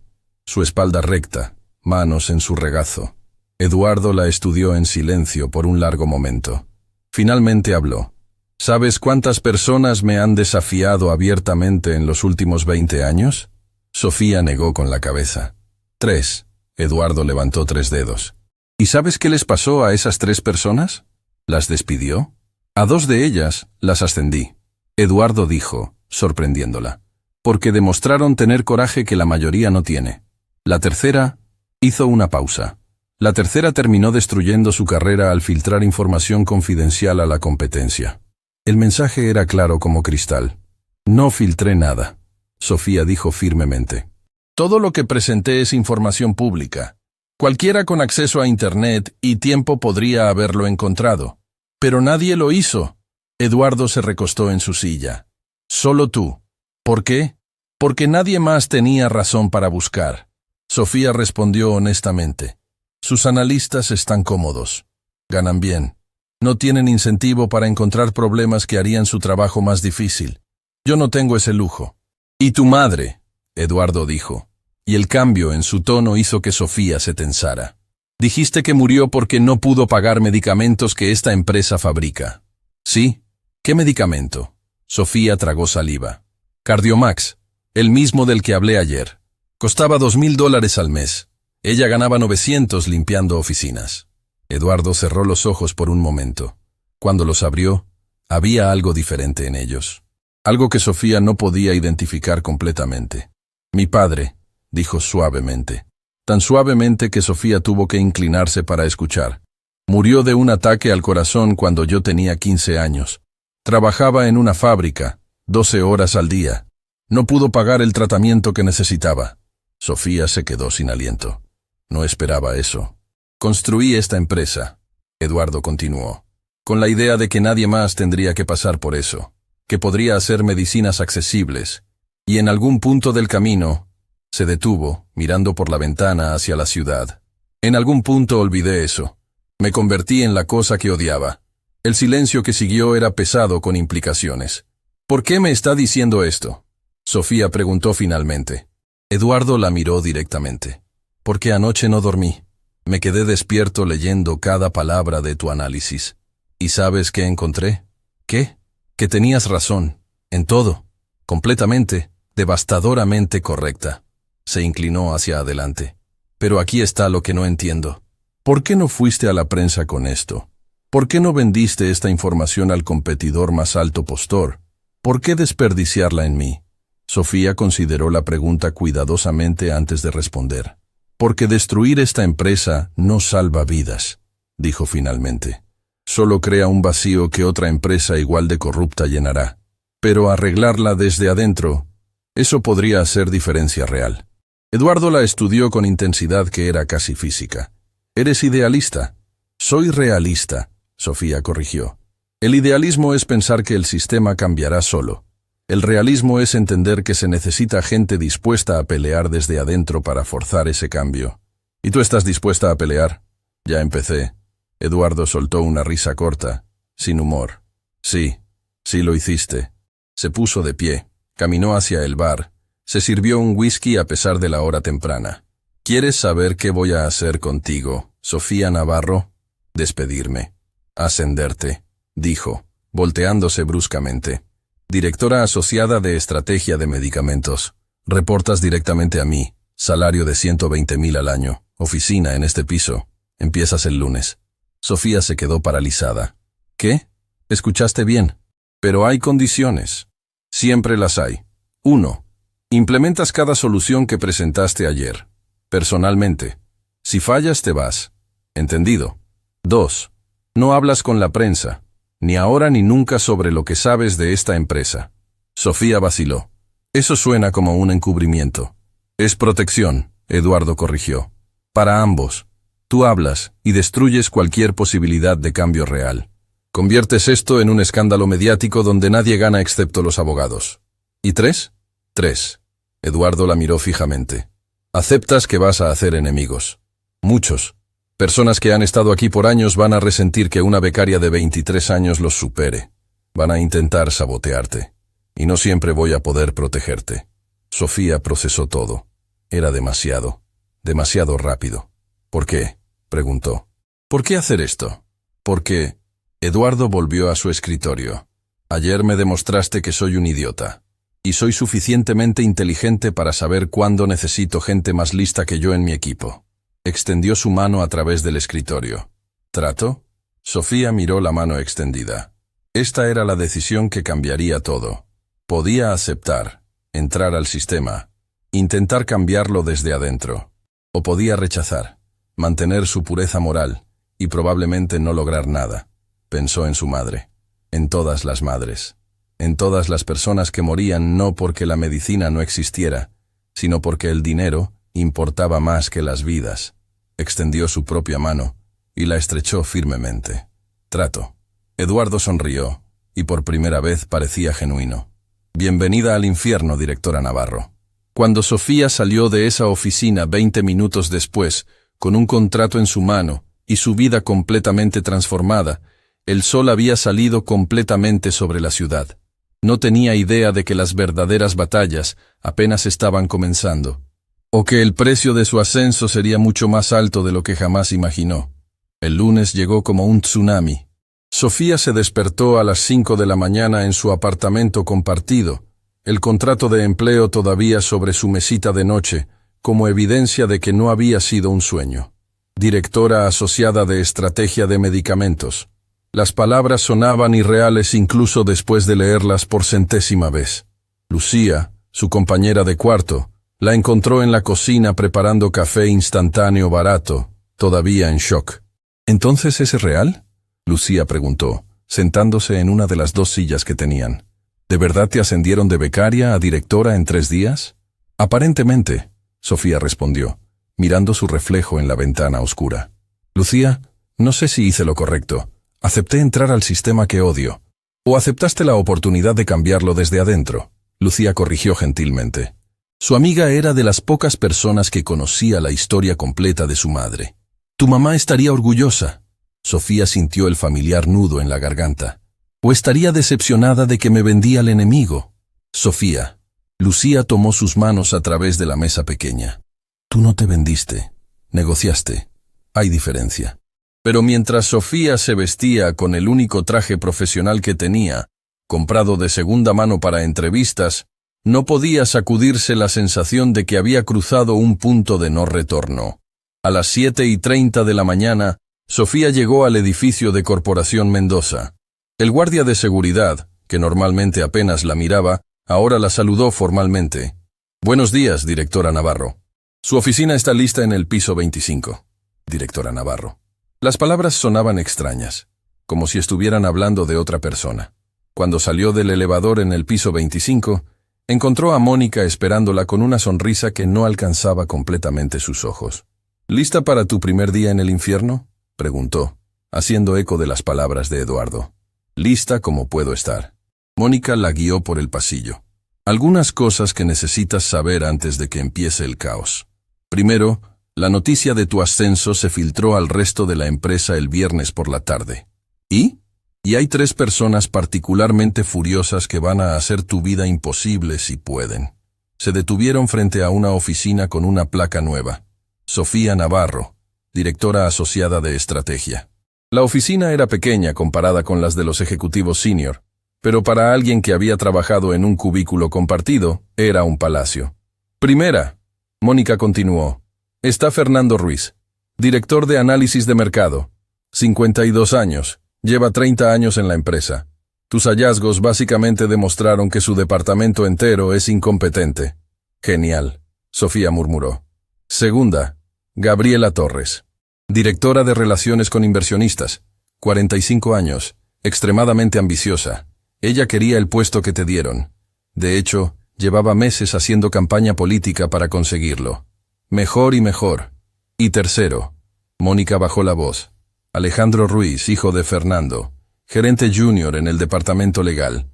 Su espalda recta, manos en su regazo. Eduardo la estudió en silencio por un largo momento. Finalmente habló. ¿Sabes cuántas personas me han desafiado abiertamente en los últimos 20 años? Sofía negó con la cabeza. 3. Eduardo levantó 3 dedos. ¿Y sabes qué les pasó a esas 3 personas? ¿Las despidió? A 2 de ellas las ascendí. Eduardo dijo, sorprendiéndola. Porque demostraron tener coraje que la mayoría no tiene. La tercera hizo una pausa. La tercera terminó destruyendo su carrera al filtrar información confidencial a la competencia. El mensaje era claro como cristal. No filtré nada. Sofía dijo firmemente. Todo lo que presenté es información pública. Cualquiera con acceso a Internet y tiempo podría haberlo encontrado. Pero nadie lo hizo. Eduardo se recostó en su silla. Solo tú. ¿Por qué? Porque nadie más tenía razón para buscar. Sofía respondió honestamente. Sus analistas están cómodos. Ganan bien. No tienen incentivo para encontrar problemas que harían su trabajo más difícil. Yo no tengo ese lujo. ¿Y tu madre? Eduardo dijo, y el cambio en su tono hizo que Sofía se tensara. Dijiste que murió porque no pudo pagar medicamentos que esta empresa fabrica. ¿Sí? ¿Qué medicamento? Sofía tragó saliva. Cardiomax, el mismo del que hablé ayer. Costaba $2,000 al mes. Ella ganaba 900 limpiando oficinas. Eduardo cerró los ojos por un momento. Cuando los abrió, había algo diferente en ellos. Algo que Sofía no podía identificar completamente. Mi padre, dijo suavemente. Tan suavemente que Sofía tuvo que inclinarse para escuchar. Murió de un ataque al corazón cuando yo tenía 15 años. Trabajaba en una fábrica, 12 horas al día. No pudo pagar el tratamiento que necesitaba. Sofía se quedó sin aliento. No esperaba eso. Construí esta empresa, Eduardo continuó, con la idea de que nadie más tendría que pasar por eso, que podría hacer medicinas accesibles, y en algún punto del camino, se detuvo, mirando por la ventana hacia la ciudad. En algún punto olvidé eso. Me convertí en la cosa que odiaba. El silencio que siguió era pesado con implicaciones. ¿Por qué me está diciendo esto? Sofía preguntó finalmente. Eduardo la miró directamente. Porque anoche no dormí. Me quedé despierto leyendo cada palabra de tu análisis. ¿Y sabes qué encontré? ¿Qué? Que tenías razón. En todo. Completamente, devastadoramente correcta. Se inclinó hacia adelante. Pero aquí está lo que no entiendo. ¿Por qué no fuiste a la prensa con esto? ¿Por qué no vendiste esta información al competidor más alto postor? ¿Por qué desperdiciarla en mí? Sofía consideró la pregunta cuidadosamente antes de responder. Porque destruir esta empresa no salva vidas, dijo finalmente. Solo crea un vacío que otra empresa igual de corrupta llenará. Pero arreglarla desde adentro, eso podría hacer diferencia real. Eduardo la estudió con intensidad que era casi física. ¿Eres idealista? Soy realista, Sofía corrigió. El idealismo es pensar que el sistema cambiará solo. El realismo es entender que se necesita gente dispuesta a pelear desde adentro para forzar ese cambio. ¿Y tú estás dispuesta a pelear? Ya empecé. Eduardo soltó una risa corta, sin humor. Sí, sí lo hiciste. Se puso de pie, caminó hacia el bar. Se sirvió un whisky a pesar de la hora temprana. ¿Quieres saber qué voy a hacer contigo, Sofía Navarro? Despedirme. Ascenderte, dijo, volteándose bruscamente. Directora asociada de Estrategia de Medicamentos. Reportas directamente a mí. Salario de 120,000 al año. Oficina en este piso. Empiezas el lunes. Sofía se quedó paralizada. ¿Qué? ¿Escuchaste bien? Pero hay condiciones. Siempre las hay. 1. Implementas cada solución que presentaste ayer. Personalmente. Si fallas, te vas. ¿Entendido? 2. No hablas con la prensa. Ni ahora ni nunca sobre lo que sabes de esta empresa. Sofía vaciló. Eso suena como un encubrimiento. Es protección, Eduardo corrigió. Para ambos. Tú hablas y destruyes cualquier posibilidad de cambio real. Conviertes esto en un escándalo mediático donde nadie gana excepto los abogados. ¿Y 3? 3. Eduardo la miró fijamente. Aceptas que vas a hacer enemigos. Muchos. Personas que han estado aquí por años van a resentir que una becaria de 23 años los supere. Van a intentar sabotearte. Y no siempre voy a poder protegerte. Sofía procesó todo. Era demasiado. Demasiado rápido. ¿Por qué? Preguntó. ¿Por qué hacer esto? Porque... Eduardo volvió a su escritorio. Ayer me demostraste que soy un idiota. Y soy suficientemente inteligente para saber cuándo necesito gente más lista que yo en mi equipo. Extendió su mano a través del escritorio. ¿Trato? Sofía miró la mano extendida. Esta era la decisión que cambiaría todo. Podía aceptar, entrar al sistema, intentar cambiarlo desde adentro. O podía rechazar, mantener su pureza moral, y probablemente no lograr nada. Pensó en su madre, en todas las madres, en todas las personas que morían no porque la medicina no existiera, sino porque el dinero importaba más que las vidas. Extendió su propia mano y la estrechó firmemente. Trato. Eduardo sonrió, y por primera vez parecía genuino. Bienvenida al infierno, directora Navarro. Cuando Sofía salió de esa oficina 20 minutos después, con un contrato en su mano y su vida completamente transformada, el sol había salido completamente sobre la ciudad. No tenía idea de que las verdaderas batallas apenas estaban comenzando, o que el precio de su ascenso sería mucho más alto de lo que jamás imaginó. El lunes llegó como un tsunami. Sofía se despertó a las 5 de la mañana en su apartamento compartido, el contrato de empleo todavía sobre su mesita de noche, como evidencia de que no había sido un sueño. Directora asociada de estrategia de medicamentos. Las palabras sonaban irreales incluso después de leerlas por centésima vez. Lucía, su compañera de cuarto, la encontró en la cocina preparando café instantáneo barato, todavía en shock. ¿Entonces es real?, Lucía preguntó, sentándose en una de las 2 sillas que tenían. ¿De verdad te ascendieron de becaria a directora en 3 días? Aparentemente, Sofía respondió, mirando su reflejo en la ventana oscura. Lucía, no sé si hice lo correcto. Acepté entrar al sistema que odio. ¿O aceptaste la oportunidad de cambiarlo desde adentro? Lucía corrigió gentilmente. Su amiga era de las pocas personas que conocía la historia completa de su madre. Tu mamá estaría orgullosa. Sofía sintió el familiar nudo en la garganta. ¿O estaría decepcionada de que me vendí al enemigo? Sofía. Lucía tomó sus manos a través de la mesa pequeña. Tú no te vendiste. Negociaste. Hay diferencia. Pero mientras Sofía se vestía con el único traje profesional que tenía, comprado de segunda mano para entrevistas, no podía sacudirse la sensación de que había cruzado un punto de no retorno. A las 7:30 de la mañana, Sofía llegó al edificio de Corporación Mendoza. El guardia de seguridad, que normalmente apenas la miraba, ahora la saludó formalmente. Buenos días, directora Navarro. Su oficina está lista en el piso 25. Directora Navarro. Las palabras sonaban extrañas, como si estuvieran hablando de otra persona. Cuando salió del elevador en el piso 25, encontró a Mónica esperándola con una sonrisa que no alcanzaba completamente sus ojos. ¿Lista para tu primer día en el infierno?, preguntó, haciendo eco de las palabras de Eduardo. Lista como puedo estar. Mónica la guió por el pasillo. Algunas cosas que necesitas saber antes de que empiece el caos. Primero, la noticia de tu ascenso se filtró al resto de la empresa el viernes por la tarde. ¿Y? Y hay 3 personas particularmente furiosas que van a hacer tu vida imposible si pueden. Se detuvieron frente a una oficina con una placa nueva. Sofía Navarro, directora asociada de estrategia. La oficina era pequeña comparada con las de los ejecutivos senior, pero para alguien que había trabajado en un cubículo compartido, era un palacio. Primera, Mónica continuó, está Fernando Ruiz, director de análisis de mercado. 52 años, lleva 30 años en la empresa. Tus hallazgos básicamente demostraron que su departamento entero es incompetente. Genial, Sofía murmuró. Segunda, Gabriela Torres, directora de Relaciones con Inversionistas, 45 años, extremadamente ambiciosa. Ella quería el puesto que te dieron. De hecho, llevaba meses haciendo campaña política para conseguirlo. Mejor y mejor. Y tercero, Mónica bajó la voz. Alejandro Ruiz, hijo de Fernando, gerente junior en el departamento legal.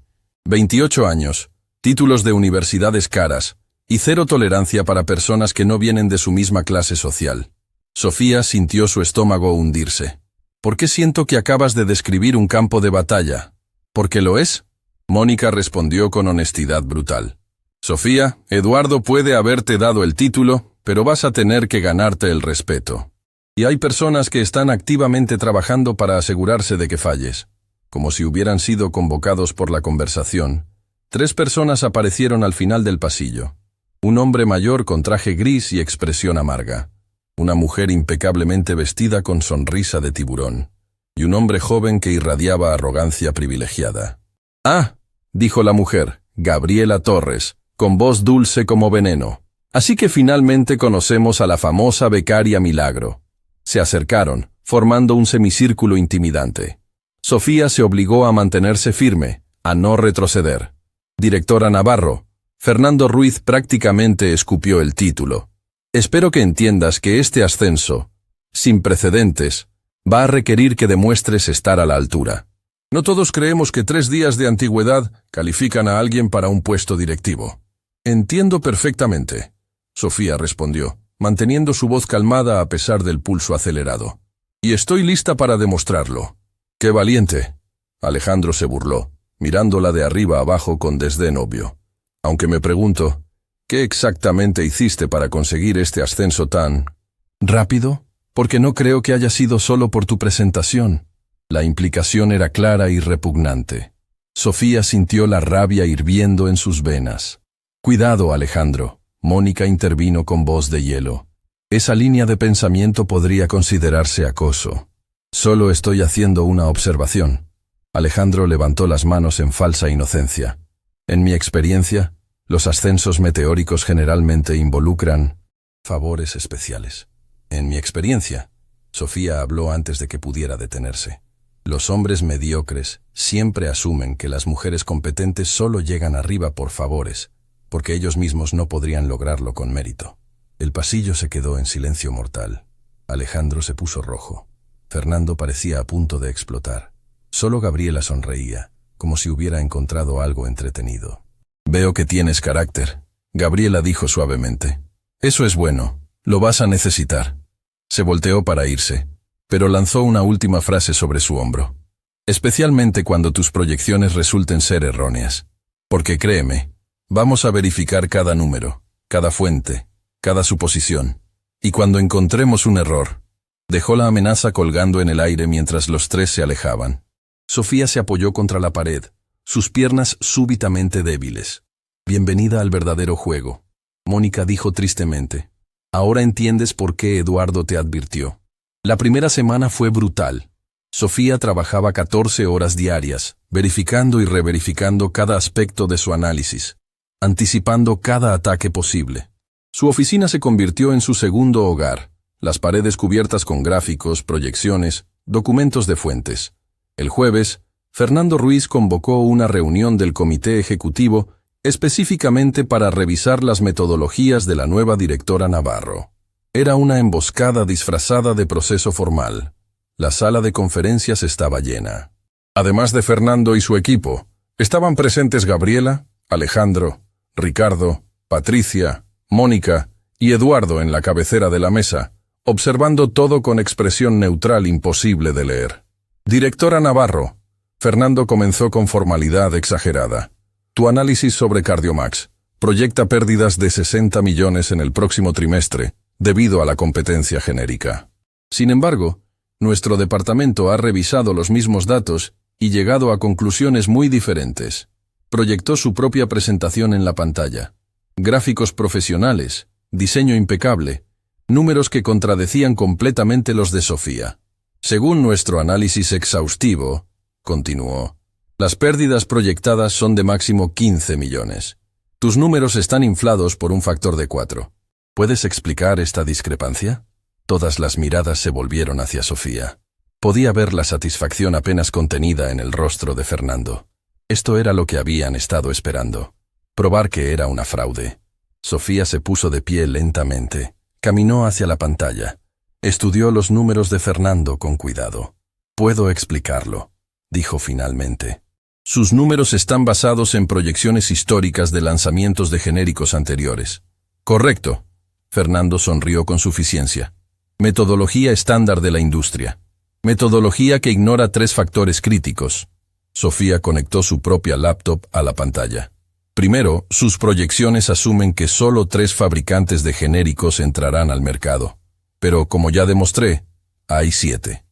28 años, títulos de universidades caras, y 0 tolerancia para personas que no vienen de su misma clase social. Sofía sintió su estómago hundirse. ¿Por qué siento que acabas de describir un campo de batalla? ¿Por qué lo es? Mónica respondió con honestidad brutal. Sofía, Eduardo puede haberte dado el título, pero vas a tener que ganarte el respeto. Y hay personas que están activamente trabajando para asegurarse de que falles. Como si hubieran sido convocados por la conversación, 3 personas aparecieron al final del pasillo. Un hombre mayor con traje gris y expresión amarga. Una mujer impecablemente vestida con sonrisa de tiburón. Y un hombre joven que irradiaba arrogancia privilegiada. Ah, dijo la mujer, Gabriela Torres, con voz dulce como veneno. Así que finalmente conocemos a la famosa becaria Milagro. Se acercaron, formando un semicírculo intimidante. Sofía se obligó a mantenerse firme, a no retroceder. Directora Navarro, Fernando Ruiz prácticamente escupió el título. Espero que entiendas que este ascenso, sin precedentes, va a requerir que demuestres estar a la altura. No todos creemos que 3 días de antigüedad califican a alguien para un puesto directivo. Entiendo perfectamente, Sofía respondió, manteniendo su voz calmada a pesar del pulso acelerado. Y estoy lista para demostrarlo. ¡Qué valiente! Alejandro se burló. mirándola de arriba abajo con desdén obvio. Aunque me pregunto, ¿qué exactamente hiciste para conseguir este ascenso tan rápido? Porque no creo que haya sido solo por tu presentación. La implicación era clara y repugnante. Sofía sintió la rabia hirviendo en sus venas. Cuidado, Alejandro. Mónica intervino con voz de hielo. Esa línea de pensamiento podría considerarse acoso. Solo estoy haciendo una observación. Alejandro levantó las manos en falsa inocencia. En mi experiencia, los ascensos meteóricos generalmente involucran favores especiales. En mi experiencia, Sofía habló antes de que pudiera detenerse. Los hombres mediocres siempre asumen que las mujeres competentes solo llegan arriba por favores, porque ellos mismos no podrían lograrlo con mérito. El pasillo se quedó en silencio mortal. Alejandro se puso rojo. Fernando parecía a punto de explotar. Solo Gabriela sonreía, como si hubiera encontrado algo entretenido. Veo que tienes carácter, Gabriela dijo suavemente. Eso es bueno, lo vas a necesitar. Se volteó para irse, pero lanzó una última frase sobre su hombro. Especialmente cuando tus proyecciones resulten ser erróneas. Porque créeme, vamos a verificar cada número, cada fuente, cada suposición. Y cuando encontremos un error, dejó la amenaza colgando en el aire mientras los tres se alejaban. Sofía se apoyó contra la pared, sus piernas súbitamente débiles. Bienvenida al verdadero juego, Mónica dijo tristemente. Ahora entiendes por qué Eduardo te advirtió. La primera semana fue brutal. Sofía trabajaba 14 horas diarias, verificando y reverificando cada aspecto de su análisis, anticipando cada ataque posible. Su oficina se convirtió en su segundo hogar, las paredes cubiertas con gráficos, proyecciones, documentos de fuentes. El jueves, Fernando Ruiz convocó una reunión del comité ejecutivo específicamente para revisar las metodologías de la nueva directora Navarro. Era una emboscada disfrazada de proceso formal. La sala de conferencias estaba llena. Además de Fernando y su equipo, estaban presentes Gabriela, Alejandro, Ricardo, Patricia, Mónica y Eduardo en la cabecera de la mesa, observando todo con expresión neutral imposible de leer. Directora Navarro, Fernando comenzó con formalidad exagerada. Tu análisis sobre Cardiomax proyecta pérdidas de 60 millones en el próximo trimestre, debido a la competencia genérica. Sin embargo, nuestro departamento ha revisado los mismos datos y llegado a conclusiones muy diferentes. Proyectó su propia presentación en la pantalla. Gráficos profesionales, diseño impecable, números que contradecían completamente los de Sofía. Según nuestro análisis exhaustivo, continuó, las pérdidas proyectadas son de máximo 15 millones. Tus números están inflados por un factor de 4. ¿Puedes explicar esta discrepancia? Todas las miradas se volvieron hacia Sofía. Podía ver la satisfacción apenas contenida en el rostro de Fernando. Esto era lo que habían estado esperando. Probar que era una fraude. Sofía se puso de pie lentamente. Caminó hacia la pantalla. Estudió los números de Fernando con cuidado. Puedo explicarlo, dijo finalmente. Sus números están basados en proyecciones históricas de lanzamientos de genéricos anteriores. Correcto. Fernando sonrió con suficiencia. Metodología estándar de la industria. Metodología que ignora 3 factores críticos. Sofía conectó su propia laptop a la pantalla. Primero, sus proyecciones asumen que solo 3 fabricantes de genéricos entrarán al mercado. Pero, como ya demostré, hay 7.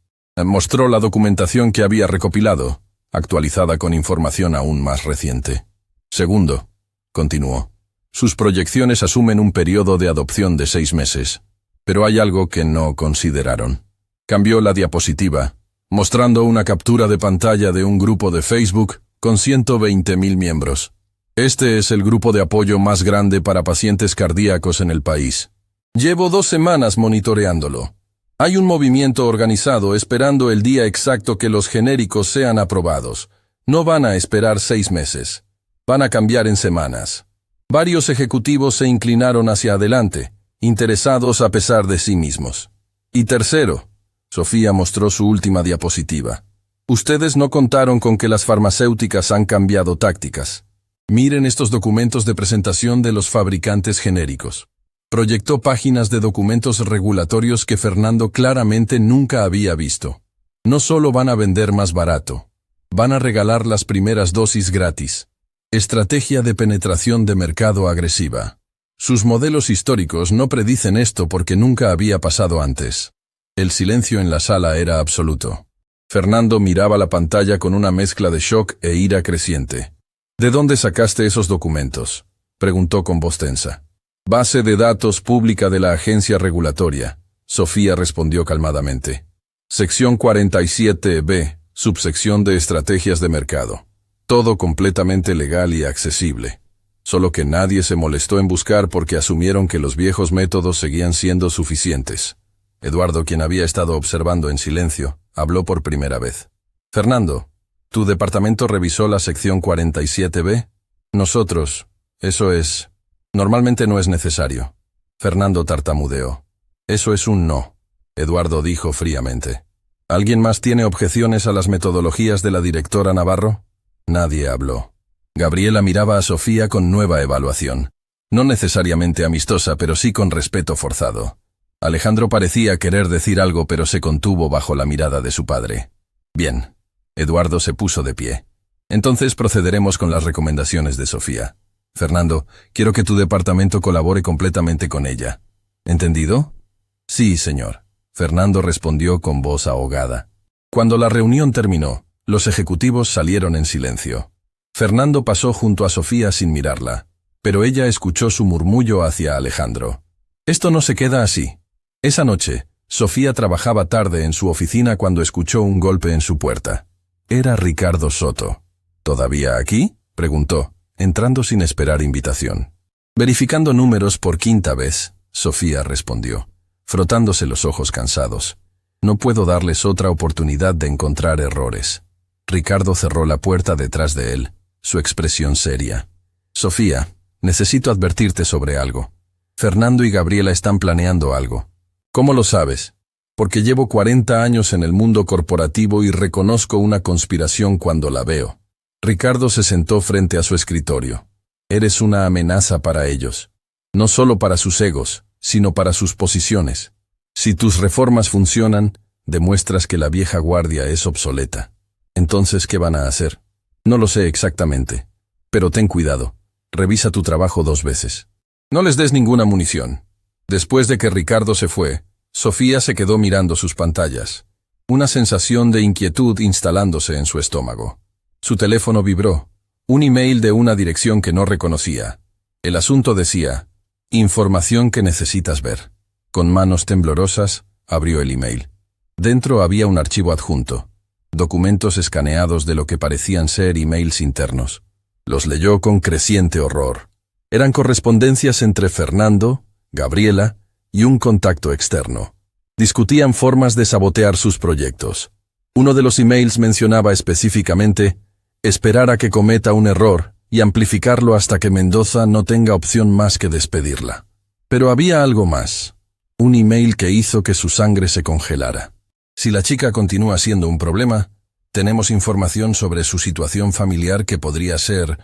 Mostró la documentación que había recopilado, actualizada con información aún más reciente. Segundo, continuó, sus proyecciones asumen un periodo de adopción de 6 meses. Pero hay algo que no consideraron. Cambió la diapositiva, mostrando una captura de pantalla de un grupo de Facebook con 120.000 miembros. Este es el grupo de apoyo más grande para pacientes cardíacos en el país. Llevo 2 semanas monitoreándolo. Hay un movimiento organizado esperando el día exacto que los genéricos sean aprobados. No van a esperar 6 meses. Van a cambiar en semanas. Varios ejecutivos se inclinaron hacia adelante, interesados a pesar de sí mismos. Y tercero, Sofía mostró su última diapositiva. Ustedes no contaron con que las farmacéuticas han cambiado tácticas. Miren estos documentos de presentación de los fabricantes genéricos. Proyectó páginas de documentos regulatorios que Fernando claramente nunca había visto. No solo van a vender más barato, Van a regalar las primeras dosis gratis. Estrategia de penetración de mercado agresiva. Sus modelos históricos no predicen esto porque nunca había pasado antes. El silencio en la sala era absoluto. Fernando miraba la pantalla con una mezcla de shock e ira creciente. ¿De dónde sacaste esos documentos?, preguntó con voz tensa. Base de datos pública de la agencia regulatoria. Sofía respondió calmadamente. Sección 47B, subsección de estrategias de mercado. Todo completamente legal y accesible. Solo que nadie se molestó en buscar porque asumieron que los viejos métodos seguían siendo suficientes. Eduardo, quien había estado observando en silencio, habló por primera vez. Fernando, ¿tu departamento revisó la sección 47B? Nosotros, eso es... Normalmente no es necesario. Fernando tartamudeó. Eso es un no, Eduardo dijo fríamente. ¿Alguien más tiene objeciones a las metodologías de la directora Navarro? Nadie habló. Gabriela miraba a Sofía con nueva evaluación. No necesariamente amistosa, pero sí con respeto forzado. Alejandro parecía querer decir algo, pero se contuvo bajo la mirada de su padre. Bien. Eduardo se puso de pie. Entonces procederemos con las recomendaciones de Sofía. Fernando, quiero que tu departamento colabore completamente con ella. ¿Entendido? Sí, señor. Fernando respondió con voz ahogada. Cuando la reunión terminó, los ejecutivos salieron en silencio. Fernando pasó junto a Sofía sin mirarla, pero ella escuchó su murmullo hacia Alejandro. Esto no se queda así. Esa noche, Sofía trabajaba tarde en su oficina cuando escuchó un golpe en su puerta. Era Ricardo Soto. ¿Todavía aquí?, preguntó, entrando sin esperar invitación. Verificando números por quinta vez, Sofía respondió, frotándose los ojos cansados. No puedo darles otra oportunidad de encontrar errores. Ricardo cerró la puerta detrás de él, su expresión seria. Sofía, necesito advertirte sobre algo. Fernando y Gabriela están planeando algo. ¿Cómo lo sabes? Porque llevo 40 años en el mundo corporativo y reconozco una conspiración cuando la veo. Ricardo se sentó frente a su escritorio. Eres una amenaza para ellos. No solo para sus egos, sino para sus posiciones. Si tus reformas funcionan, demuestras que la vieja guardia es obsoleta. Entonces, ¿qué van a hacer? No lo sé exactamente. Pero ten cuidado. Revisa tu trabajo 2 veces. No les des ninguna munición. Después de que Ricardo se fue, Sofía se quedó mirando sus pantallas. Una sensación de inquietud instalándose en su estómago. Su teléfono vibró. Un email de una dirección que no reconocía. El asunto decía, información que necesitas ver. Con manos temblorosas, abrió el email. Dentro había un archivo adjunto. Documentos escaneados de lo que parecían ser emails internos. Los leyó con creciente horror. Eran correspondencias entre Fernando, Gabriela y un contacto externo. Discutían formas de sabotear sus proyectos. Uno de los emails mencionaba específicamente esperar a que cometa un error y amplificarlo hasta que Mendoza no tenga opción más que despedirla. Pero había algo más. Un email que hizo que su sangre se congelara. Si la chica continúa siendo un problema, tenemos información sobre su situación familiar que podría ser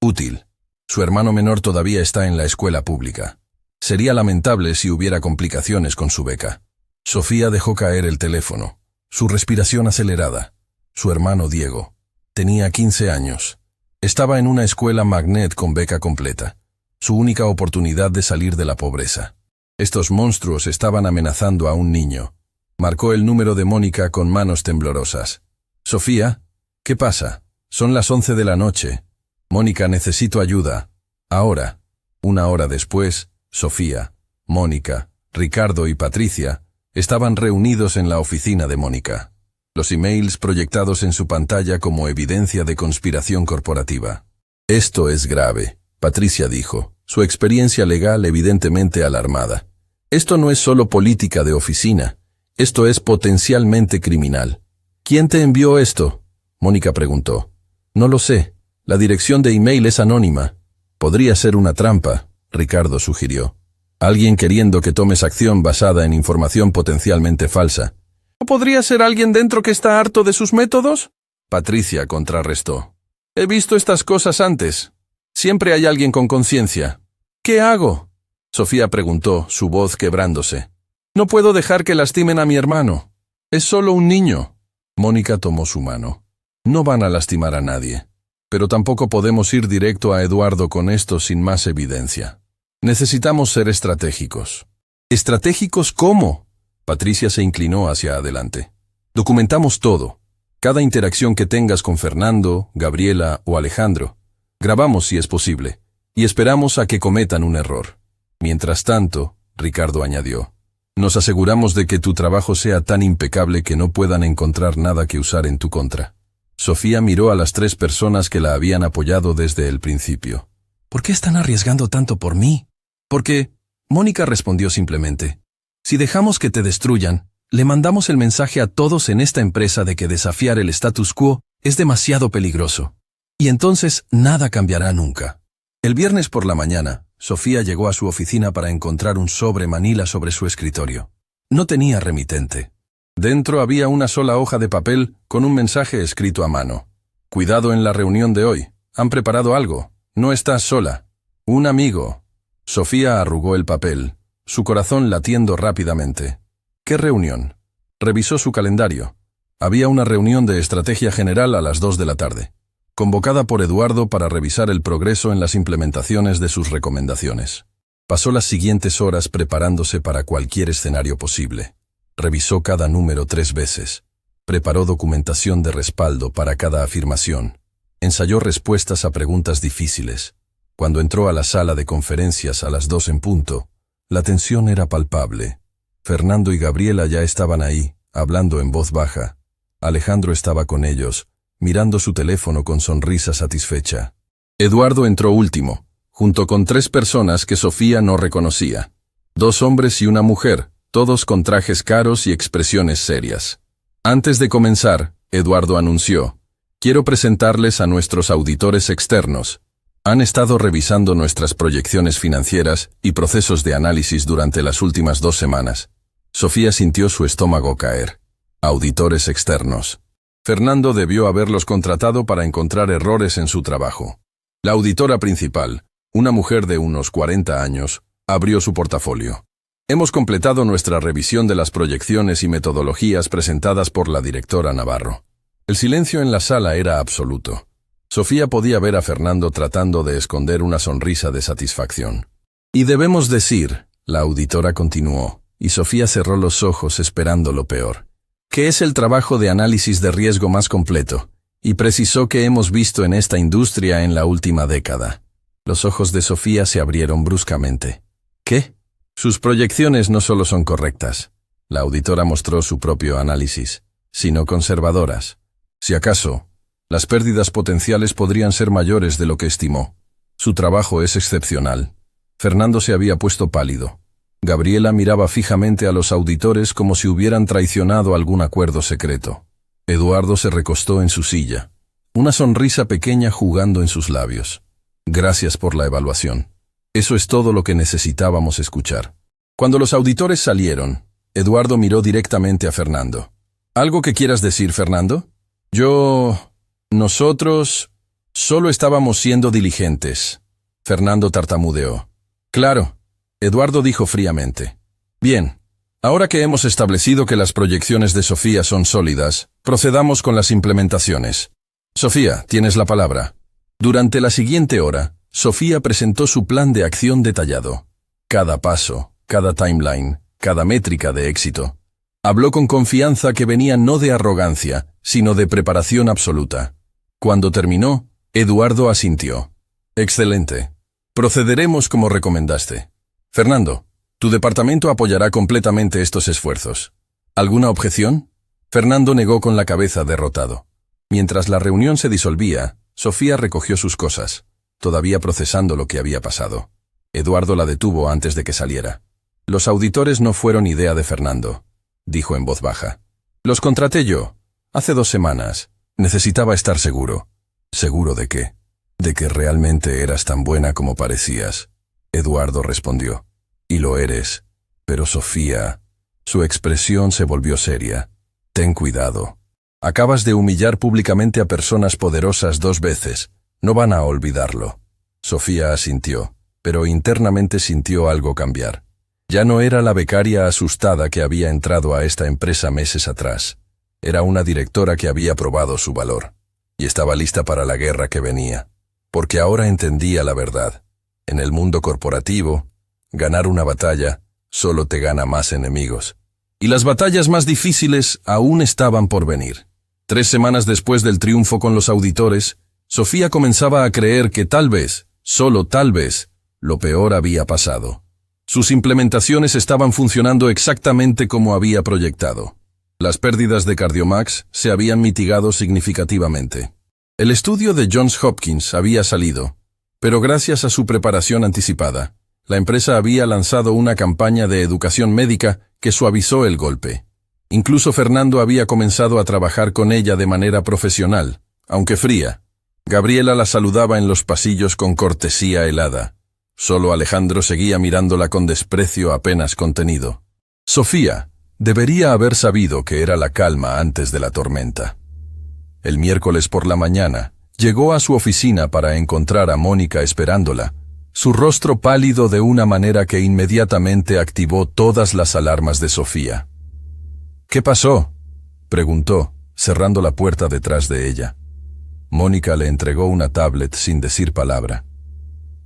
útil. Su hermano menor todavía está en la escuela pública. Sería lamentable si hubiera complicaciones con su beca. Sofía dejó caer el teléfono. Su respiración acelerada. Su hermano Diego. Tenía 15 años. Estaba en una escuela magnet con beca completa. Su única oportunidad de salir de la pobreza. Estos monstruos estaban amenazando a un niño. Marcó el número de Mónica con manos temblorosas. Sofía, ¿qué pasa? Son las 11 de la noche. Mónica, necesito ayuda. Ahora. 1 hora después, Sofía, Mónica, Ricardo y Patricia estaban reunidos en la oficina de Mónica. Los emails proyectados en su pantalla como evidencia de conspiración corporativa. Esto es grave, Patricia dijo, su experiencia legal evidentemente alarmada. Esto no es solo política de oficina, esto es potencialmente criminal. ¿Quién te envió esto?, Mónica preguntó. No lo sé, la dirección de email es anónima. Podría ser una trampa, Ricardo sugirió. Alguien queriendo que tomes acción basada en información potencialmente falsa. ¿O podría ser alguien dentro que está harto de sus métodos? Patricia contrarrestó. He visto estas cosas antes. Siempre hay alguien con conciencia. ¿Qué hago?, Sofía preguntó, su voz quebrándose. No puedo dejar que lastimen a mi hermano. Es solo un niño. Mónica tomó su mano. No van a lastimar a nadie. Pero tampoco podemos ir directo a Eduardo con esto sin más evidencia. Necesitamos ser estratégicos. ¿Estratégicos cómo? Patricia se inclinó hacia adelante. Documentamos todo. Cada interacción que tengas con Fernando, Gabriela o Alejandro. Grabamos si es posible. Y esperamos a que cometan un error. Mientras tanto, Ricardo añadió, nos aseguramos de que tu trabajo sea tan impecable que no puedan encontrar nada que usar en tu contra. Sofía miró a las 3 personas que la habían apoyado desde el principio. ¿Por qué están arriesgando tanto por mí? Porque, Mónica respondió simplemente, si dejamos que te destruyan, le mandamos el mensaje a todos en esta empresa de que desafiar el status quo es demasiado peligroso. Y entonces nada cambiará nunca. El viernes por la mañana, Sofía llegó a su oficina para encontrar un sobre manila sobre su escritorio. No tenía remitente. Dentro había una sola hoja de papel con un mensaje escrito a mano. Cuidado en la reunión de hoy. Han preparado algo. No estás sola. Un amigo. Sofía arrugó el papel, su corazón latiendo rápidamente. ¿Qué reunión? Revisó su calendario. Había una reunión de estrategia general a las 2 de la tarde, convocada por Eduardo para revisar el progreso en las implementaciones de sus recomendaciones. Pasó las siguientes horas preparándose para cualquier escenario posible. Revisó cada número 3 veces. Preparó documentación de respaldo para cada afirmación. Ensayó respuestas a preguntas difíciles. Cuando entró a la sala de conferencias a las 2 en punto, la tensión era palpable. Fernando y Gabriela ya estaban ahí, hablando en voz baja. Alejandro estaba con ellos, mirando su teléfono con sonrisa satisfecha. Eduardo entró último, junto con 3 personas que Sofía no reconocía. 2 hombres y una mujer, todos con trajes caros y expresiones serias. Antes de comenzar, Eduardo anunció, quiero presentarles a nuestros auditores externos. Han estado revisando nuestras proyecciones financieras y procesos de análisis durante las últimas 2 semanas. Sofía sintió su estómago caer. Auditores externos. Fernando debió haberlos contratado para encontrar errores en su trabajo. La auditora principal, una mujer de unos 40 años, abrió su portafolio. Hemos completado nuestra revisión de las proyecciones y metodologías presentadas por la directora Navarro. El silencio en la sala era absoluto. Sofía podía ver a Fernando tratando de esconder una sonrisa de satisfacción. Y debemos decir, la auditora continuó, y Sofía cerró los ojos esperando lo peor, que es el trabajo de análisis de riesgo más completo, y precisó que hemos visto en esta industria en la última década. Los ojos de Sofía se abrieron bruscamente. ¿Qué? Sus proyecciones no solo son correctas, la auditora mostró su propio análisis, sino conservadoras. Si acaso, las pérdidas potenciales podrían ser mayores de lo que estimó. Su trabajo es excepcional. Fernando se había puesto pálido. Gabriela miraba fijamente a los auditores como si hubieran traicionado algún acuerdo secreto. Eduardo se recostó en su silla, una sonrisa pequeña jugando en sus labios. Gracias por la evaluación. Eso es todo lo que necesitábamos escuchar. Cuando los auditores salieron, Eduardo miró directamente a Fernando. ¿Algo que quieras decir, Fernando? Nosotros solo estábamos siendo diligentes. Fernando tartamudeó. Claro, Eduardo dijo fríamente. Bien, ahora que hemos establecido que las proyecciones de Sofía son sólidas, procedamos con las implementaciones. Sofía, tienes la palabra. Durante la siguiente hora, Sofía presentó su plan de acción detallado. Cada paso, cada timeline, cada métrica de éxito. Habló con confianza que venía no de arrogancia, sino de preparación absoluta. Cuando terminó, Eduardo asintió. Excelente. Procederemos como recomendaste. Fernando, tu departamento apoyará completamente estos esfuerzos. ¿Alguna objeción? Fernando negó con la cabeza derrotado. Mientras la reunión se disolvía, Sofía recogió sus cosas, todavía procesando lo que había pasado. Eduardo la detuvo antes de que saliera. Los auditores no fueron idea de Fernando, dijo en voz baja. Los contraté yo, hace 2 semanas. Necesitaba estar seguro. ¿Seguro de qué? De que realmente eras tan buena como parecías. Eduardo respondió. Y lo eres. Pero Sofía... Su expresión se volvió seria. Ten cuidado. Acabas de humillar públicamente a personas poderosas 2 veces. No van a olvidarlo. Sofía asintió, pero internamente sintió algo cambiar. Ya no era la becaria asustada que había entrado a esta empresa meses atrás. Era una directora que había probado su valor. y estaba lista para la guerra que venía, porque ahora entendía la verdad. En el mundo corporativo, ganar una batalla solo te gana más enemigos. Y las batallas más difíciles aún estaban por venir. 3 semanas después del triunfo con los auditores, Sofía comenzaba a creer que tal vez, solo tal vez, lo peor había pasado. Sus implementaciones estaban funcionando exactamente como había proyectado. Las pérdidas de Cardiomax se habían mitigado significativamente. El estudio de Johns Hopkins había salido, pero gracias a su preparación anticipada, la empresa había lanzado una campaña de educación médica que suavizó el golpe. Incluso Fernando había comenzado a trabajar con ella de manera profesional, aunque fría. Gabriela la saludaba en los pasillos con cortesía helada. Solo Alejandro seguía mirándola con desprecio apenas contenido. Sofía debería haber sabido que era la calma antes de la tormenta. El miércoles por la mañana, llegó a su oficina para encontrar a Mónica esperándola, su rostro pálido de una manera que inmediatamente activó todas las alarmas de Sofía. «¿Qué pasó?», preguntó, cerrando la puerta detrás de ella. Mónica le entregó una tablet sin decir palabra.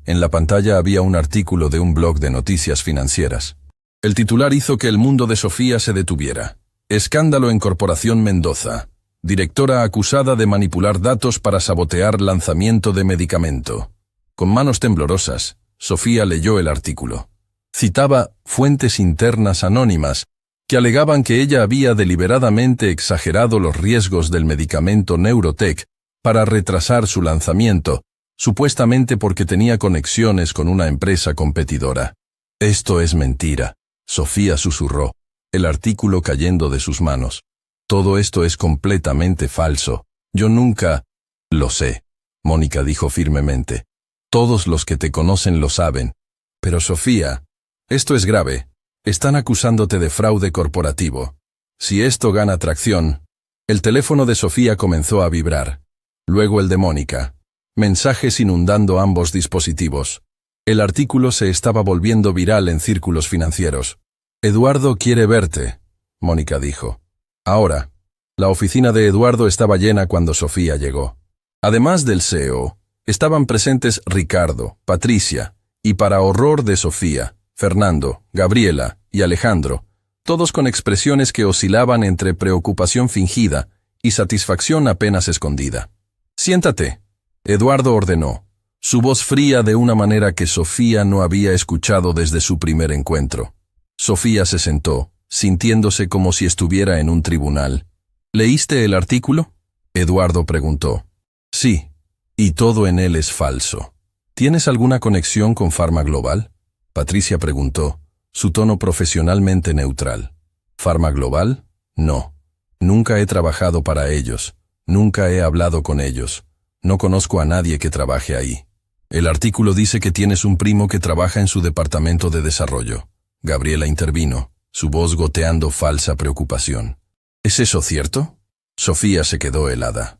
En la pantalla había un artículo de un blog de noticias financieras. El titular hizo que el mundo de Sofía se detuviera. Escándalo en Corporación Mendoza. Directora acusada de manipular datos para sabotear lanzamiento de medicamento. Con manos temblorosas, Sofía leyó el artículo. Citaba fuentes internas anónimas que alegaban que ella había deliberadamente exagerado los riesgos del medicamento Neurotech para retrasar su lanzamiento, supuestamente porque tenía conexiones con una empresa competidora. «Esto es mentira», Sofía susurró, el artículo cayendo de sus manos. «Todo esto es completamente falso. Yo nunca...» «Lo sé», Mónica dijo firmemente. «Todos los que te conocen lo saben. Pero Sofía, esto es grave. Están acusándote de fraude corporativo. Si esto gana tracción...» El teléfono de Sofía comenzó a vibrar. Luego el de Mónica. Mensajes inundando ambos dispositivos. El artículo se estaba volviendo viral en círculos financieros. «Eduardo quiere verte», Mónica dijo. Ahora, la oficina de Eduardo estaba llena cuando Sofía llegó. Además del CEO, estaban presentes Ricardo, Patricia, y para horror de Sofía, Fernando, Gabriela y Alejandro, todos con expresiones que oscilaban entre preocupación fingida y satisfacción apenas escondida. «Siéntate», Eduardo ordenó, su voz fría de una manera que Sofía no había escuchado desde su primer encuentro. Sofía se sentó, sintiéndose como si estuviera en un tribunal. «¿Leíste el artículo?», Eduardo preguntó. «Sí, y todo en él es falso». «¿Tienes alguna conexión con Pharma Global?», Patricia preguntó, su tono profesionalmente neutral. «¿Pharma Global? No. Nunca he trabajado para ellos. Nunca he hablado con ellos. No conozco a nadie que trabaje ahí». «El artículo dice que tienes un primo que trabaja en su departamento de desarrollo». Gabriela intervino, su voz goteando falsa preocupación. «¿Es eso cierto?». Sofía se quedó helada.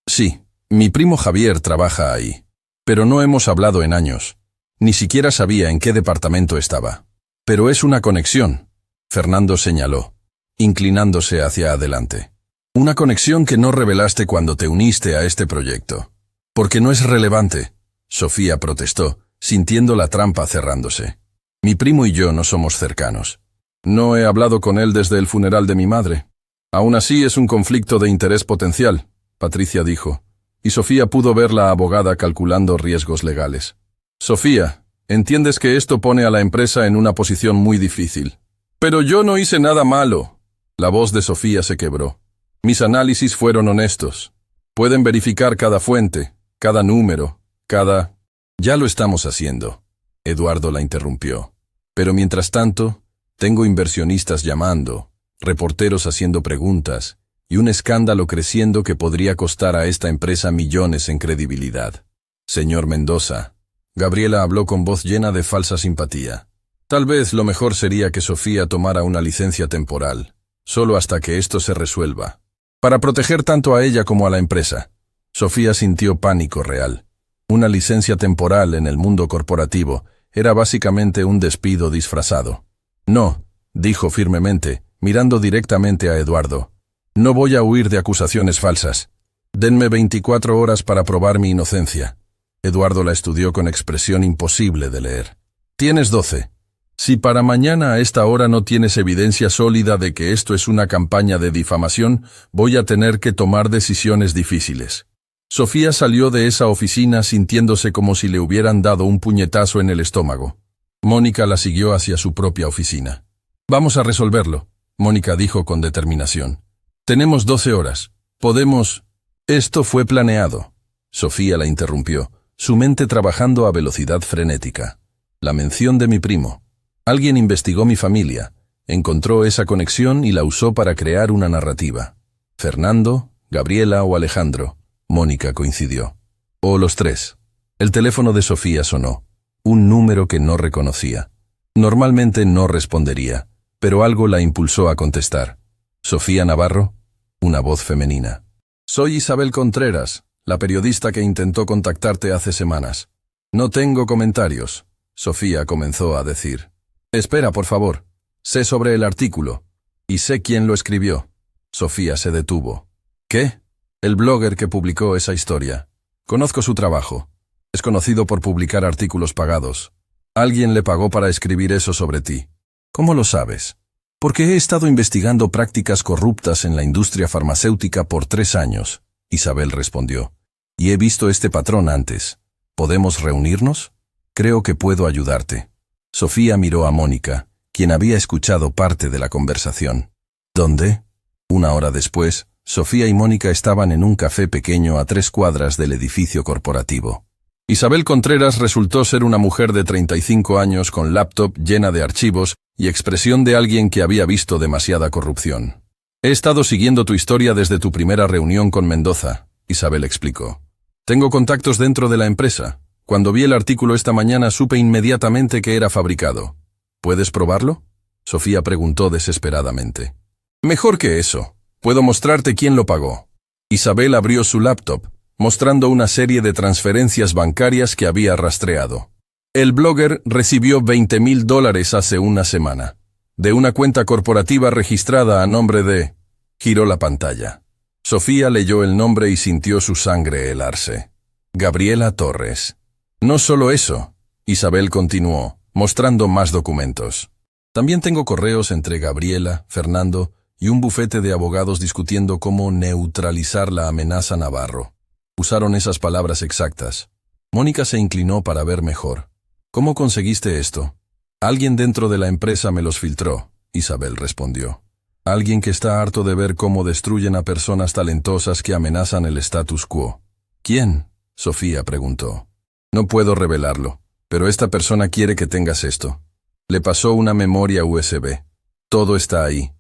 Sí, mi primo Javier trabaja ahí. Pero no hemos hablado en años. Ni siquiera sabía en qué departamento estaba. Pero es una conexión», Fernando señaló, inclinándose hacia adelante. «Una conexión que no revelaste cuando te uniste a este proyecto». «Porque no es relevante», Sofía protestó, sintiendo la trampa cerrándose. «Mi primo y yo no somos cercanos. No he hablado con él desde el funeral de mi madre. Aún así es un conflicto de interés potencial», Patricia dijo, y Sofía pudo ver la abogada calculando riesgos legales. «Sofía, entiendes que esto pone a la empresa en una posición muy difícil». «Pero yo no hice nada malo». La voz de Sofía se quebró. «Mis análisis fueron honestos. Pueden verificar cada fuente, cada número, cada...». «Ya lo estamos haciendo», Eduardo la interrumpió. «Pero mientras tanto, tengo inversionistas llamando, reporteros haciendo preguntas, y un escándalo creciendo que podría costar a esta empresa millones en credibilidad. Señor Mendoza», Gabriela habló con voz llena de falsa simpatía. «Tal vez lo mejor sería que Sofía tomara una licencia temporal, solo hasta que esto se resuelva, para proteger tanto a ella como a la empresa». Sofía sintió pánico real. Una licencia temporal en el mundo corporativo era básicamente un despido disfrazado. «No», dijo firmemente, mirando directamente a Eduardo. «No voy a huir de acusaciones falsas. Denme 24 horas para probar mi inocencia. Eduardo la estudió con expresión imposible de leer. Tienes 12. Si para mañana a esta hora no tienes evidencia sólida de que esto es una campaña de difamación, voy a tener que tomar decisiones difíciles. Sofía salió de esa oficina sintiéndose como si le hubieran dado un puñetazo en el estómago. Mónica la siguió hacia su propia oficina. Vamos a resolverlo, Mónica dijo con determinación. Tenemos 12 horas. Podemos... Esto fue planeado. Sofía la interrumpió, su mente trabajando a velocidad frenética. La mención de mi primo. Alguien investigó mi familia, encontró esa conexión y la usó para crear una narrativa. Fernando, Gabriela o Alejandro. Mónica coincidió. O los tres. El teléfono de Sofía sonó. Un número que no reconocía. Normalmente no respondería, pero algo la impulsó a contestar. Sofía Navarro, una voz femenina. Soy Isabel Contreras, la periodista que intentó contactarte hace semanas. No tengo comentarios, Sofía comenzó a decir. Espera, por favor. Sé sobre el artículo. Y sé quién lo escribió. Sofía se detuvo. ¿Qué? El blogger que publicó esa historia. Conozco su trabajo. Es conocido por publicar artículos pagados. Alguien le pagó para escribir eso sobre ti. ¿Cómo lo sabes? Porque he estado investigando prácticas corruptas en la industria farmacéutica por 3 años, Isabel respondió. Y he visto este patrón antes. ¿Podemos reunirnos? Creo que puedo ayudarte. Sofía miró a Mónica, quien había escuchado parte de la conversación. ¿Dónde? 1 hora después, Sofía y Mónica estaban en un café pequeño a 3 cuadras del edificio corporativo. Isabel Contreras resultó ser una mujer de 35 años con laptop llena de archivos y expresión de alguien que había visto demasiada corrupción. He estado siguiendo tu historia desde tu primera reunión con Mendoza, Isabel explicó. Tengo contactos dentro de la empresa. Cuando vi el artículo esta mañana supe inmediatamente que era fabricado. ¿Puedes probarlo? Sofía preguntó desesperadamente. Mejor que eso. Puedo mostrarte quién lo pagó. Isabel abrió su laptop, mostrando una serie de transferencias bancarias que había rastreado. El blogger recibió $20,000 hace una semana, de una cuenta corporativa registrada a nombre de... Giró la pantalla. Sofía leyó el nombre y sintió su sangre helarse. Gabriela Torres. No solo eso, Isabel continuó, mostrando más documentos. También tengo correos entre Gabriela, Fernando y un bufete de abogados discutiendo cómo neutralizar la amenaza Navarro. Usaron esas palabras exactas. Mónica se inclinó para ver mejor. ¿Cómo conseguiste esto? Alguien dentro de la empresa me los filtró, Isabel respondió. Alguien que está harto de ver cómo destruyen a personas talentosas que amenazan el status quo. ¿Quién? Sofía preguntó. No puedo revelarlo, pero esta persona quiere que tengas esto. Le pasó una memoria USB. Todo está ahí.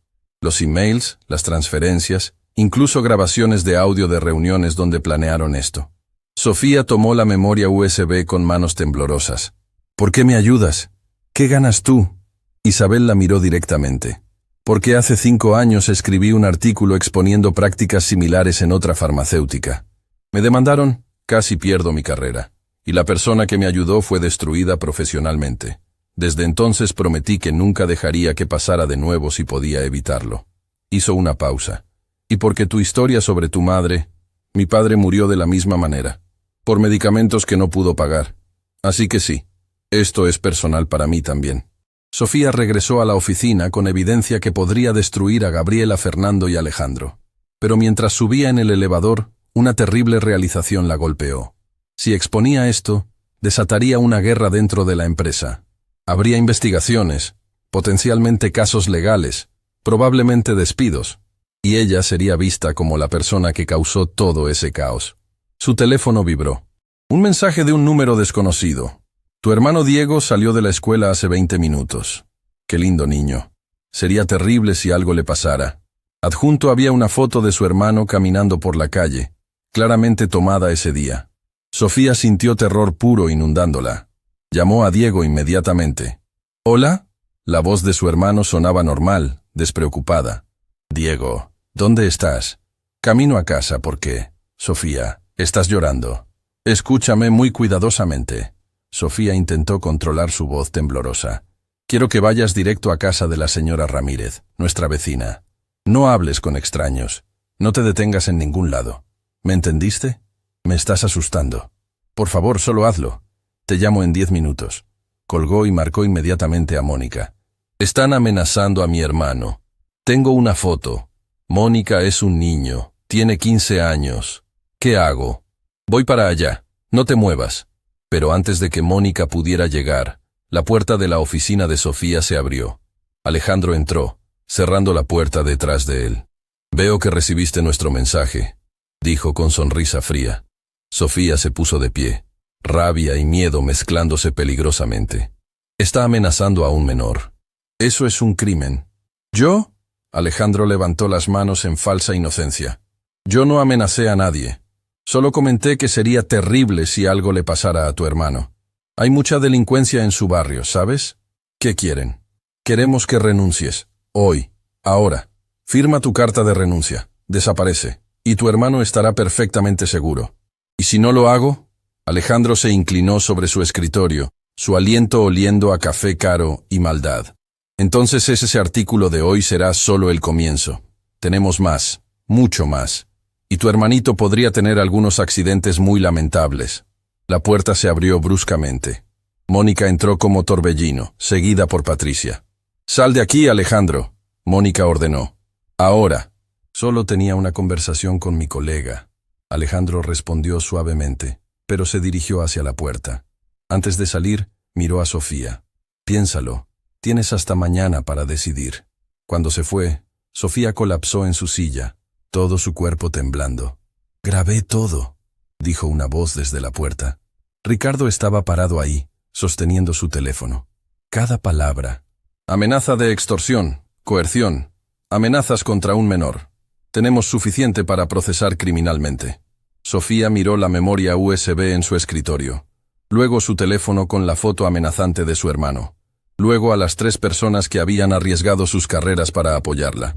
Los emails, las transferencias, incluso grabaciones de audio de reuniones donde planearon esto. Sofía tomó la memoria USB con manos temblorosas. ¿Por qué me ayudas? ¿Qué ganas tú? Isabel la miró directamente. Porque hace 5 años escribí un artículo exponiendo prácticas similares en otra farmacéutica. Me demandaron, casi pierdo mi carrera. Y la persona que me ayudó fue destruida profesionalmente. Desde entonces prometí que nunca dejaría que pasara de nuevo si podía evitarlo. Hizo una pausa. Y porque tu historia sobre tu madre, mi padre murió de la misma manera, por medicamentos que no pudo pagar. Así que sí, esto es personal para mí también. Sofía regresó a la oficina con evidencia que podría destruir a Gabriela, Fernando y Alejandro. Pero mientras subía en el elevador, una terrible realización la golpeó. Si exponía esto, desataría una guerra dentro de la empresa. Habría investigaciones, potencialmente casos legales, probablemente despidos, y ella sería vista como la persona que causó todo ese caos. Su teléfono vibró. Un mensaje de un número desconocido. Tu hermano Diego salió de la escuela hace 20 minutos. Qué lindo niño. Sería terrible si algo le pasara. Adjunto había una foto de su hermano caminando por la calle, claramente tomada ese día. Sofía sintió terror puro inundándola. Llamó a Diego inmediatamente. ¿Hola? La voz de su hermano sonaba normal, despreocupada. Diego, ¿dónde estás? Camino a casa porque... Sofía, estás llorando. Escúchame muy cuidadosamente. Sofía intentó controlar su voz temblorosa. Quiero que vayas directo a casa de la señora Ramírez, nuestra vecina. No hables con extraños. No te detengas en ningún lado. ¿Me entendiste? Me estás asustando. Por favor, solo hazlo. Te llamo en 10 minutos. Colgó y marcó inmediatamente a Mónica. Están amenazando a mi hermano. Tengo una foto. Mónica es un niño. Tiene 15 años. ¿Qué hago? Voy para allá. No te muevas. Pero antes de que Mónica pudiera llegar, la puerta de la oficina de Sofía se abrió. Alejandro entró, cerrando la puerta detrás de él. Veo que recibiste nuestro mensaje, dijo con sonrisa fría. Sofía se puso de pie, rabia y miedo mezclándose peligrosamente. Está amenazando a un menor. Eso es un crimen. ¿Yo? Alejandro levantó las manos en falsa inocencia. Yo no amenacé a nadie. Solo comenté que sería terrible si algo le pasara a tu hermano. Hay mucha delincuencia en su barrio, ¿sabes? ¿Qué quieren? Queremos que renuncies. Hoy. Ahora. Firma tu carta de renuncia. Desaparece. Y tu hermano estará perfectamente seguro. ¿Y si no lo hago? Alejandro se inclinó sobre su escritorio, su aliento oliendo a café caro y maldad. Entonces ese artículo de hoy será solo el comienzo. Tenemos más. Mucho más. Y tu hermanito podría tener algunos accidentes muy lamentables. La puerta se abrió bruscamente. Mónica entró como torbellino, seguida por Patricia. «Sal de aquí, Alejandro», Mónica ordenó. «Ahora». Solo tenía una conversación con mi colega. Alejandro respondió suavemente, pero se dirigió hacia la puerta. Antes de salir, miró a Sofía. «Piénsalo. Tienes hasta mañana para decidir». Cuando se fue, Sofía colapsó en su silla, todo su cuerpo temblando. «Grabé todo», dijo una voz desde la puerta. Ricardo estaba parado ahí, sosteniendo su teléfono. Cada palabra. «Amenaza de extorsión, coerción, amenazas contra un menor. Tenemos suficiente para procesar criminalmente». Sofía miró la memoria USB en su escritorio, luego su teléfono con la foto amenazante de su hermano, luego a las 3 personas que habían arriesgado sus carreras para apoyarla.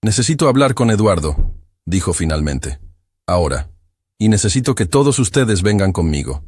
«Necesito hablar con Eduardo», dijo finalmente. «Ahora. Y necesito que todos ustedes vengan conmigo».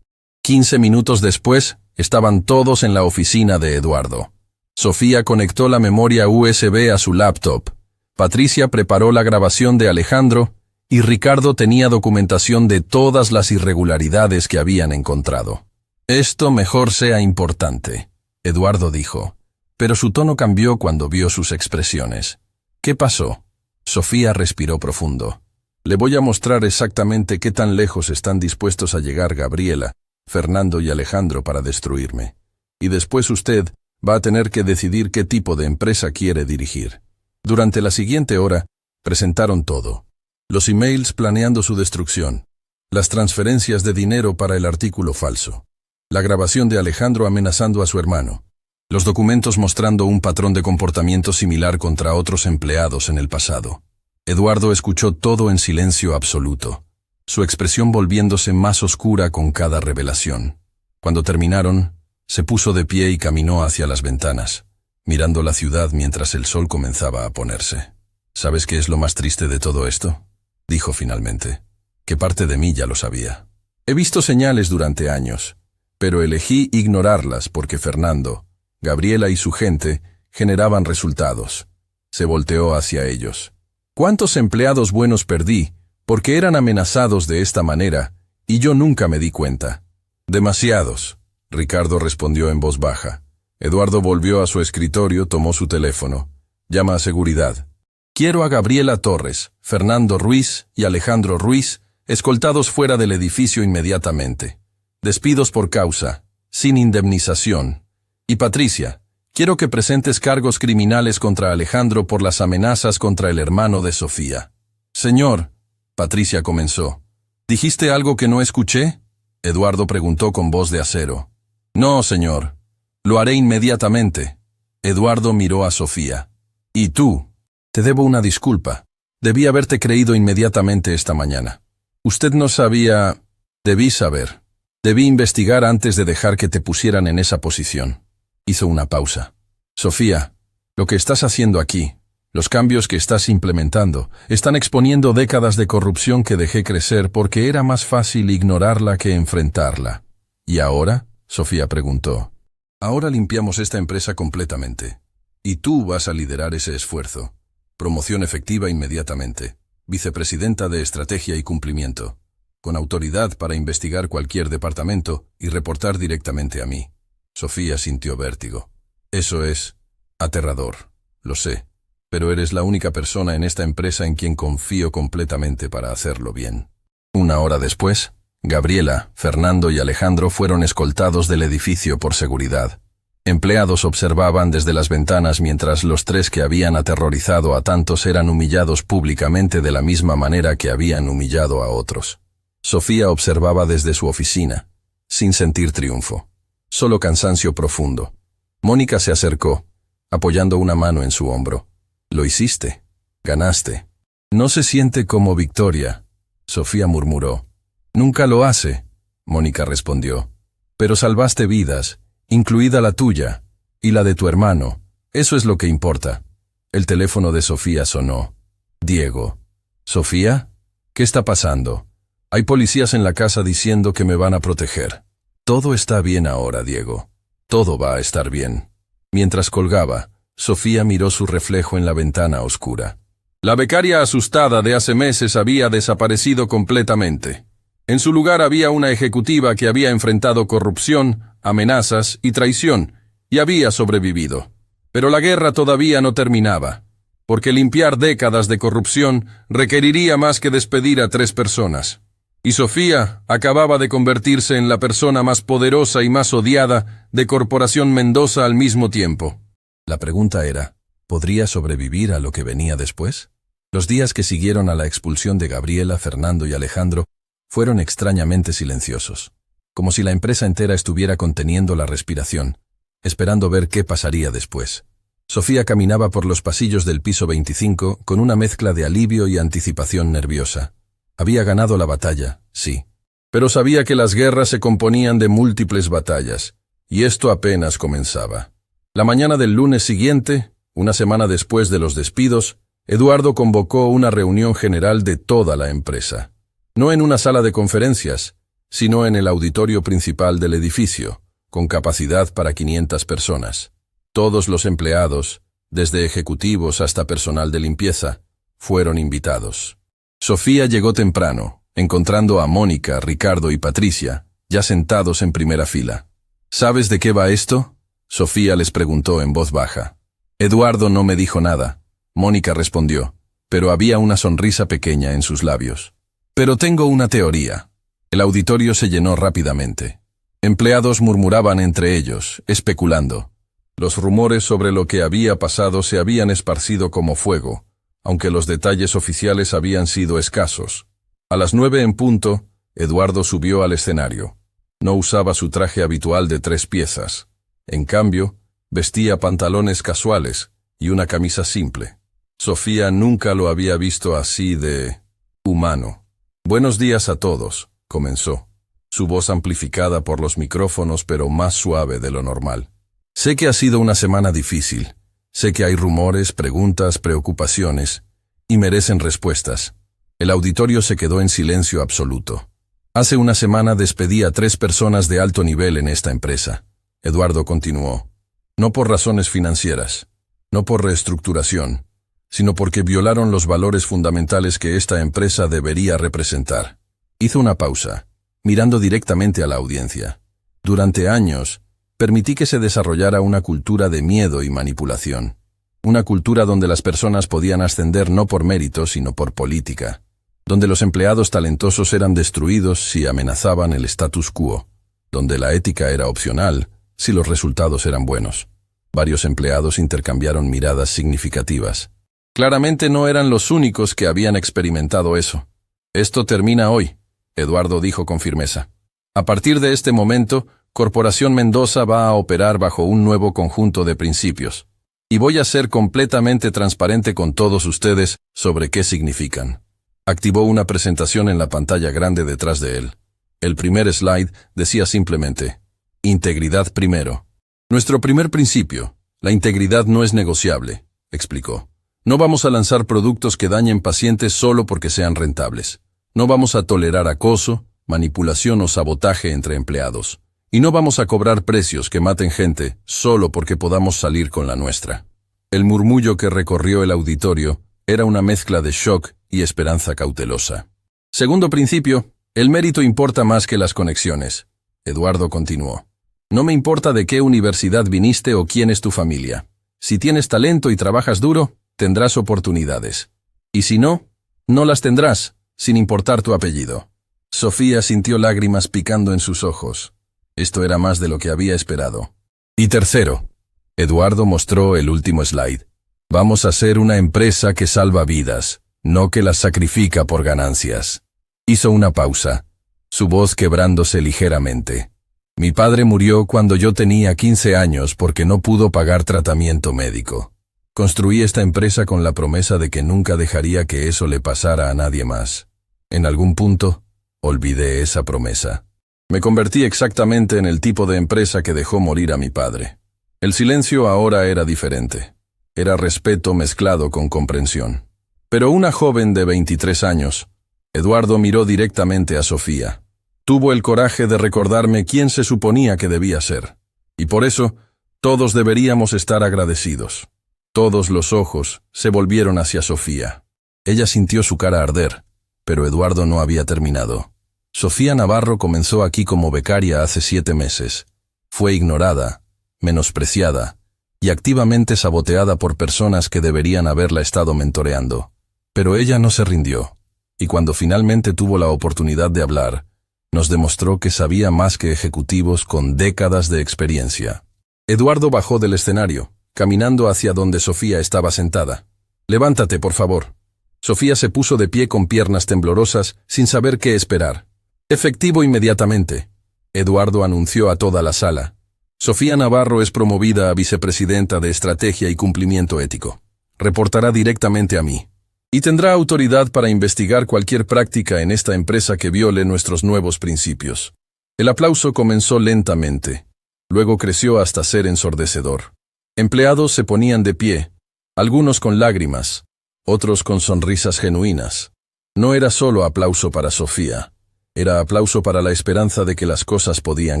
15 minutos después, estaban todos en la oficina de Eduardo. Sofía conectó la memoria USB a su laptop. Patricia preparó la grabación de Alejandro y Ricardo tenía documentación de todas las irregularidades que habían encontrado. «Esto mejor sea importante», Eduardo dijo, pero su tono cambió cuando vio sus expresiones. «¿Qué pasó?» Sofía respiró profundo. «Le voy a mostrar exactamente qué tan lejos están dispuestos a llegar Gabriela, Fernando y Alejandro para destruirme. Y después usted va a tener que decidir qué tipo de empresa quiere dirigir». Durante la siguiente hora, presentaron todo. Los emails planeando su destrucción, las transferencias de dinero para el artículo falso, la grabación de Alejandro amenazando a su hermano, los documentos mostrando un patrón de comportamiento similar contra otros empleados en el pasado. Eduardo escuchó todo en silencio absoluto, su expresión volviéndose más oscura con cada revelación. Cuando terminaron, se puso de pie y caminó hacia las ventanas, mirando la ciudad mientras el sol comenzaba a ponerse. «¿Sabes qué es lo más triste de todo esto?», dijo finalmente. «Que parte de mí ya lo sabía. He visto señales durante años, pero elegí ignorarlas porque Fernando, Gabriela y su gente generaban resultados». Se volteó hacia ellos. «¿Cuántos empleados buenos perdí porque eran amenazados de esta manera y yo nunca me di cuenta?» «Demasiados», Ricardo respondió en voz baja. Eduardo volvió a su escritorio, tomó su teléfono. «Llama a seguridad. Quiero a Gabriela Torres, Fernando Ruiz y Alejandro Ruiz escoltados fuera del edificio inmediatamente. Despidos por causa, sin indemnización. Y Patricia, quiero que presentes cargos criminales contra Alejandro por las amenazas contra el hermano de Sofía». «Señor», Patricia comenzó. «¿Dijiste algo que no escuché?», Eduardo preguntó con voz de acero. «No, señor. Lo haré inmediatamente». Eduardo miró a Sofía. «¿Y tú?» «Te debo una disculpa. Debí haberte creído inmediatamente esta mañana. Usted no sabía...». «Debí saber. Debí investigar antes de dejar que te pusieran en esa posición». Hizo una pausa. «Sofía, lo que estás haciendo aquí, los cambios que estás implementando, están exponiendo décadas de corrupción que dejé crecer porque era más fácil ignorarla que enfrentarla». «¿Y ahora?», Sofía preguntó. «Ahora limpiamos esta empresa completamente. Y tú vas a liderar ese esfuerzo. Promoción efectiva inmediatamente. vicepresidenta de Estrategia y Cumplimiento, con autoridad para investigar cualquier departamento y reportar directamente a mí. Sofía sintió vértigo. Eso es aterrador, lo sé, pero eres la única persona en esta empresa en quien confío completamente para hacerlo bien. Una hora después, Gabriela, Fernando y Alejandro fueron escoltados del edificio por seguridad. Empleados observaban desde las ventanas mientras los tres que habían aterrorizado a tantos eran humillados públicamente de la misma manera que habían humillado a otros. Sofía observaba desde su oficina, sin sentir triunfo, solo cansancio profundo. Mónica se acercó, apoyando una mano en su hombro. «Lo hiciste. Ganaste». «No se siente como victoria», Sofía murmuró. «Nunca lo hace», Mónica respondió. «Pero salvaste vidas, incluida la tuya, y la de tu hermano. Eso es lo que importa». El teléfono de Sofía sonó. «Diego». «¿Sofía? ¿Qué está pasando? Hay policías en la casa diciendo que me van a proteger». «Todo está bien ahora, Diego. Todo va a estar bien». Mientras colgaba, Sofía miró su reflejo en la ventana oscura. La becaria asustada de hace meses había desaparecido completamente. En su lugar había una ejecutiva que había enfrentado corrupción, amenazas y traición, y había sobrevivido. Pero la guerra todavía no terminaba, porque limpiar décadas de corrupción requeriría más que despedir a 3 personas. Y Sofía acababa de convertirse en la persona más poderosa y más odiada de Corporación Mendoza al mismo tiempo. La pregunta era, ¿podría sobrevivir a lo que venía después? Los días que siguieron a la expulsión de Gabriela, Fernando y Alejandro fueron extrañamente silenciosos, como si la empresa entera estuviera conteniendo la respiración, esperando ver qué pasaría después. Sofía caminaba por los pasillos del piso 25 con una mezcla de alivio y anticipación nerviosa. Había ganado la batalla, sí, pero sabía que las guerras se componían de múltiples batallas, y esto apenas comenzaba. La mañana del lunes siguiente, una semana después de los despidos, Eduardo convocó una reunión general de toda la empresa. No en una sala de conferencias, sino en el auditorio principal del edificio, con capacidad para 500 personas. Todos los empleados, desde ejecutivos hasta personal de limpieza, fueron invitados. Sofía llegó temprano, encontrando a Mónica, Ricardo y Patricia, ya sentados en primera fila. ¿Sabes de qué va esto?, Sofía les preguntó en voz baja. Eduardo no me dijo nada, Mónica respondió, pero había una sonrisa pequeña en sus labios. Pero tengo una teoría. El auditorio se llenó rápidamente. Empleados murmuraban entre ellos, especulando. Los rumores sobre lo que había pasado se habían esparcido como fuego, aunque los detalles oficiales habían sido escasos. A las 9 en punto, Eduardo subió al escenario. No usaba su traje habitual de 3 piezas. En cambio, vestía pantalones casuales y una camisa simple. Sofía nunca lo había visto así de humano. «Buenos días a todos», comenzó, su voz amplificada por los micrófonos pero más suave de lo normal. «Sé que ha sido una semana difícil. Sé que hay rumores, preguntas, preocupaciones, y merecen respuestas». El auditorio se quedó en silencio absoluto. «Hace una semana despedí a 3 personas de alto nivel en esta empresa», Eduardo continuó. «No por razones financieras, no por reestructuración, sino porque violaron los valores fundamentales que esta empresa debería representar». Hizo una pausa, mirando directamente a la audiencia. «Durante años, permití que se desarrollara una cultura de miedo y manipulación. Una cultura donde las personas podían ascender no por mérito, sino por política. Donde los empleados talentosos eran destruidos si amenazaban el status quo. Donde la ética era opcional si los resultados eran buenos». Varios empleados intercambiaron miradas significativas. Claramente no eran los únicos que habían experimentado eso. «Esto termina hoy», Eduardo dijo con firmeza. «A partir de este momento, Corporación Mendoza va a operar bajo un nuevo conjunto de principios. Y voy a ser completamente transparente con todos ustedes sobre qué significan». Activó una presentación en la pantalla grande detrás de él. El primer slide decía simplemente, «Integridad primero». «Nuestro primer principio, la integridad no es negociable», explicó. «No vamos a lanzar productos que dañen pacientes solo porque sean rentables. No vamos a tolerar acoso, manipulación o sabotaje entre empleados. Y no vamos a cobrar precios que maten gente solo porque podamos salir con la nuestra». El murmullo que recorrió el auditorio Era una mezcla de shock y esperanza cautelosa. Segundo principio, el mérito importa más que las conexiones. Eduardo continuó. No me importa de qué universidad viniste o quién es tu familia. Si tienes talento y trabajas duro, tendrás oportunidades. Y si no, no las tendrás, sin importar tu apellido. Sofía sintió lágrimas picando en sus ojos. Esto era más de lo que había esperado. Y tercero, Eduardo mostró el último slide. Vamos a ser una empresa que salva vidas, no que las sacrifica por ganancias. Hizo una pausa, su voz quebrándose ligeramente. Mi padre murió cuando yo tenía 15 años porque no pudo pagar tratamiento médico. Construí esta empresa con la promesa de que nunca dejaría que eso le pasara a nadie más. En algún punto, olvidé esa promesa. Me convertí exactamente en el tipo de empresa que dejó morir a mi padre. El silencio ahora era diferente. Era respeto mezclado con comprensión. Pero una joven de 23 años, Eduardo miró directamente a Sofía. Tuvo el coraje de recordarme quién se suponía que debía ser. Y por eso, todos deberíamos estar agradecidos. Todos los ojos se volvieron hacia Sofía. Ella sintió su cara arder, pero Eduardo no había terminado. Sofía Navarro comenzó aquí como becaria hace 7 meses. Fue ignorada, menospreciada y activamente saboteada por personas que deberían haberla estado mentoreando. Pero ella no se rindió, y cuando finalmente tuvo la oportunidad de hablar, nos demostró que sabía más que ejecutivos con décadas de experiencia. Eduardo bajó del escenario, caminando hacia donde Sofía estaba sentada. «Levántate, por favor». Sofía se puso de pie con piernas temblorosas, sin saber qué esperar. «Efectivo inmediatamente», Eduardo anunció a toda la sala. Sofía Navarro es promovida a vicepresidenta de Estrategia y Cumplimiento Ético. Reportará directamente a mí. Y tendrá autoridad para investigar cualquier práctica en esta empresa que viole nuestros nuevos principios. El aplauso comenzó lentamente. Luego creció hasta ser ensordecedor. Empleados se ponían de pie, algunos con lágrimas, otros con sonrisas genuinas. No era solo aplauso para Sofía, era aplauso para la esperanza de que las cosas podían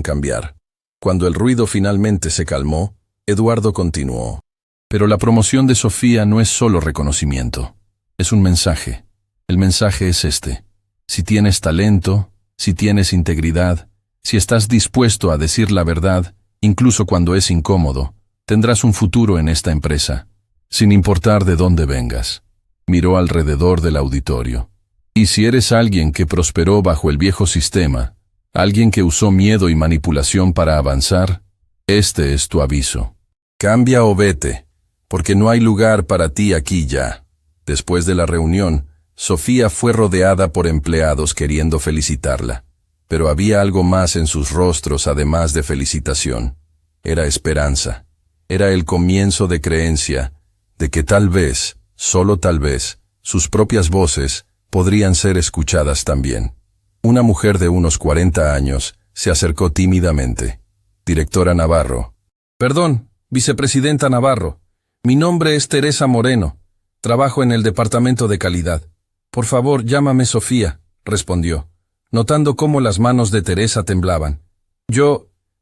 cambiar. Cuando el ruido finalmente se calmó, Eduardo continuó. Pero la promoción de Sofía no es solo reconocimiento, es un mensaje. El mensaje es este. Si tienes talento, si tienes integridad, si estás dispuesto a decir la verdad, incluso cuando es incómodo, tendrás un futuro en esta empresa, sin importar de dónde vengas. Miró alrededor del auditorio. Y si eres alguien que prosperó bajo el viejo sistema, alguien que usó miedo y manipulación para avanzar, este es tu aviso. Cambia o vete, porque no hay lugar para ti aquí ya. Después de la reunión, Sofía fue rodeada por empleados queriendo felicitarla. Pero había algo más en sus rostros además de felicitación. Era esperanza. Era el comienzo de creencia, de que tal vez, solo tal vez, sus propias voces podrían ser escuchadas también. Una mujer de unos 40 años se acercó tímidamente. Directora Navarro. Perdón, vicepresidenta Navarro. Mi nombre es Teresa Moreno. Trabajo en el departamento de calidad. Por favor, llámame Sofía, respondió, notando cómo las manos de Teresa temblaban.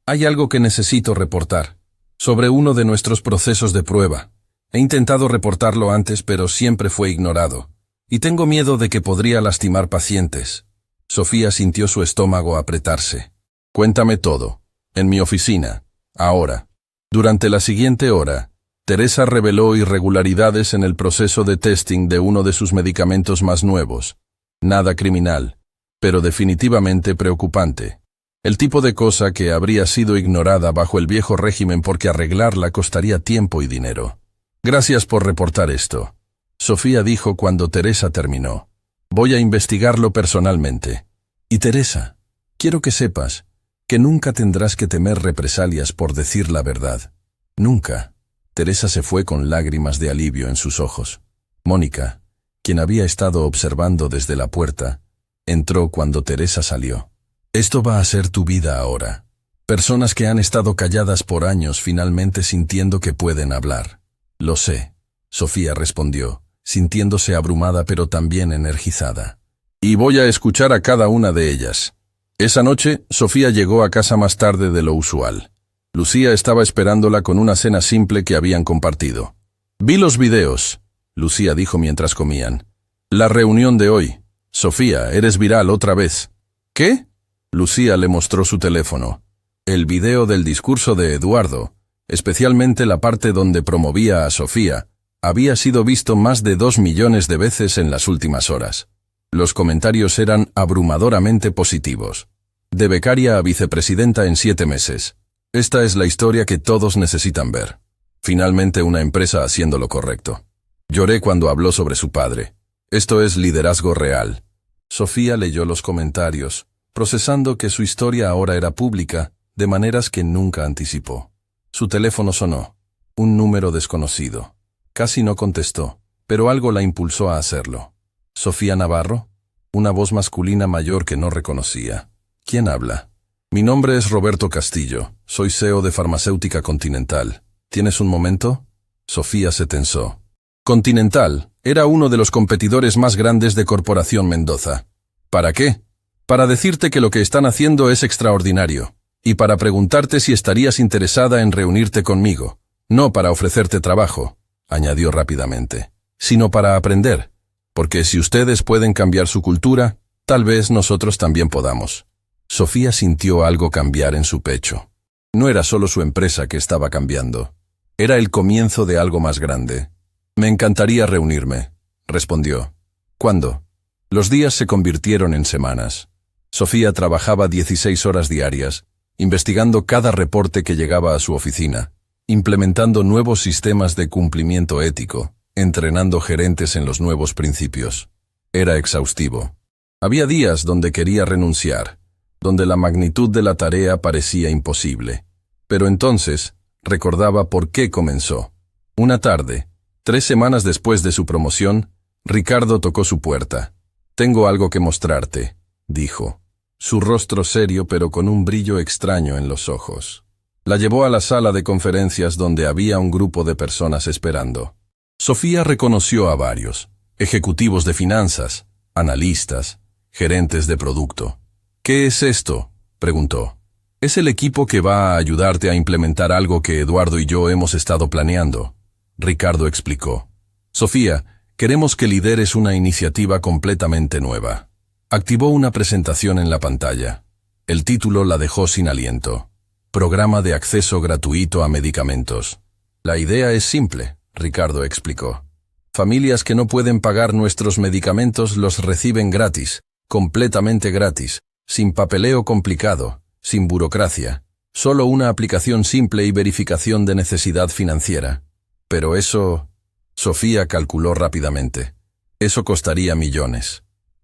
Hay algo que necesito reportar. Sobre uno de nuestros procesos de prueba. He intentado reportarlo antes, pero siempre fue ignorado. Y tengo miedo de que podría lastimar pacientes. Sofía sintió su estómago apretarse. Cuéntame todo. En mi oficina. Ahora. Durante la siguiente hora, Teresa reveló irregularidades en el proceso de testing de uno de sus medicamentos más nuevos. Nada criminal, pero definitivamente preocupante. El tipo de cosa que habría sido ignorada bajo el viejo régimen porque arreglarla costaría tiempo y dinero. Gracias por reportar esto, Sofía dijo cuando Teresa terminó. Voy a investigarlo personalmente. Y Teresa, quiero que sepas que nunca tendrás que temer represalias por decir la verdad. Nunca. Teresa se fue con lágrimas de alivio en sus ojos. Mónica, quien había estado observando desde la puerta, entró cuando Teresa salió. Esto va a ser tu vida ahora. Personas que han estado calladas por años finalmente sintiendo que pueden hablar. Lo sé, Sofía respondió, sintiéndose abrumada pero también energizada. Y voy a escuchar a cada una de ellas. Esa noche, Sofía llegó a casa más tarde de lo usual. Lucía estaba esperándola con una cena simple que habían compartido. Vi los videos. Lucía dijo mientras comían. La reunión de hoy. Sofía, eres viral otra vez. ¿Qué? Lucía le mostró su teléfono. El video del discurso de Eduardo, especialmente la parte donde promovía a Sofía, había sido visto más de 2 millones de veces en las últimas horas. Los comentarios eran abrumadoramente positivos. De becaria a vicepresidenta en 7 meses. Esta es la historia que todos necesitan ver. Finalmente una empresa haciendo lo correcto. Lloré cuando habló sobre su padre. Esto es liderazgo real. Sofía leyó los comentarios, procesando que su historia ahora era pública, de maneras que nunca anticipó. Su teléfono sonó. Un número desconocido. Casi no contestó, pero algo la impulsó a hacerlo. ¿Sofía Navarro? Una voz masculina mayor que no reconocía. ¿Quién habla? Mi nombre es Roberto Castillo. Soy CEO de Farmacéutica Continental. ¿Tienes un momento? Sofía se tensó. Continental era uno de los competidores más grandes de Corporación Mendoza. ¿Para qué? Para decirte que lo que están haciendo es extraordinario. Y para preguntarte si estarías interesada en reunirte conmigo. No para ofrecerte trabajo, añadió rápidamente, sino para aprender. Porque si ustedes pueden cambiar su cultura, tal vez nosotros también podamos. Sofía sintió algo cambiar en su pecho. No era solo su empresa que estaba cambiando. Era el comienzo de algo más grande. Me encantaría reunirme, respondió. ¿Cuándo? Los días se convirtieron en semanas. Sofía trabajaba 16 horas diarias, investigando cada reporte que llegaba a su oficina, implementando nuevos sistemas de cumplimiento ético, entrenando gerentes en los nuevos principios. Era exhaustivo. Había días donde quería renunciar, donde la magnitud de la tarea parecía imposible. Pero entonces recordaba por qué comenzó. Una tarde, 3 semanas después de su promoción, Ricardo tocó su puerta. «Tengo algo que mostrarte», dijo. Su rostro serio pero con un brillo extraño en los ojos. La llevó a la sala de conferencias donde había un grupo de personas esperando. Sofía reconoció a varios, ejecutivos de finanzas, analistas, gerentes de producto. «¿Qué es esto?», preguntó. «Es el equipo que va a ayudarte a implementar algo que Eduardo y yo hemos estado planeando», Ricardo explicó. «Sofía, queremos que lideres una iniciativa completamente nueva». Activó una presentación en la pantalla. El título la dejó sin aliento. Programa de acceso gratuito a medicamentos. La idea es simple, Ricardo explicó. Familias que no pueden pagar nuestros medicamentos los reciben gratis, completamente gratis, sin papeleo complicado, sin burocracia. Solo una aplicación simple y verificación de necesidad financiera. Pero eso... Sofía calculó rápidamente. Eso costaría millones.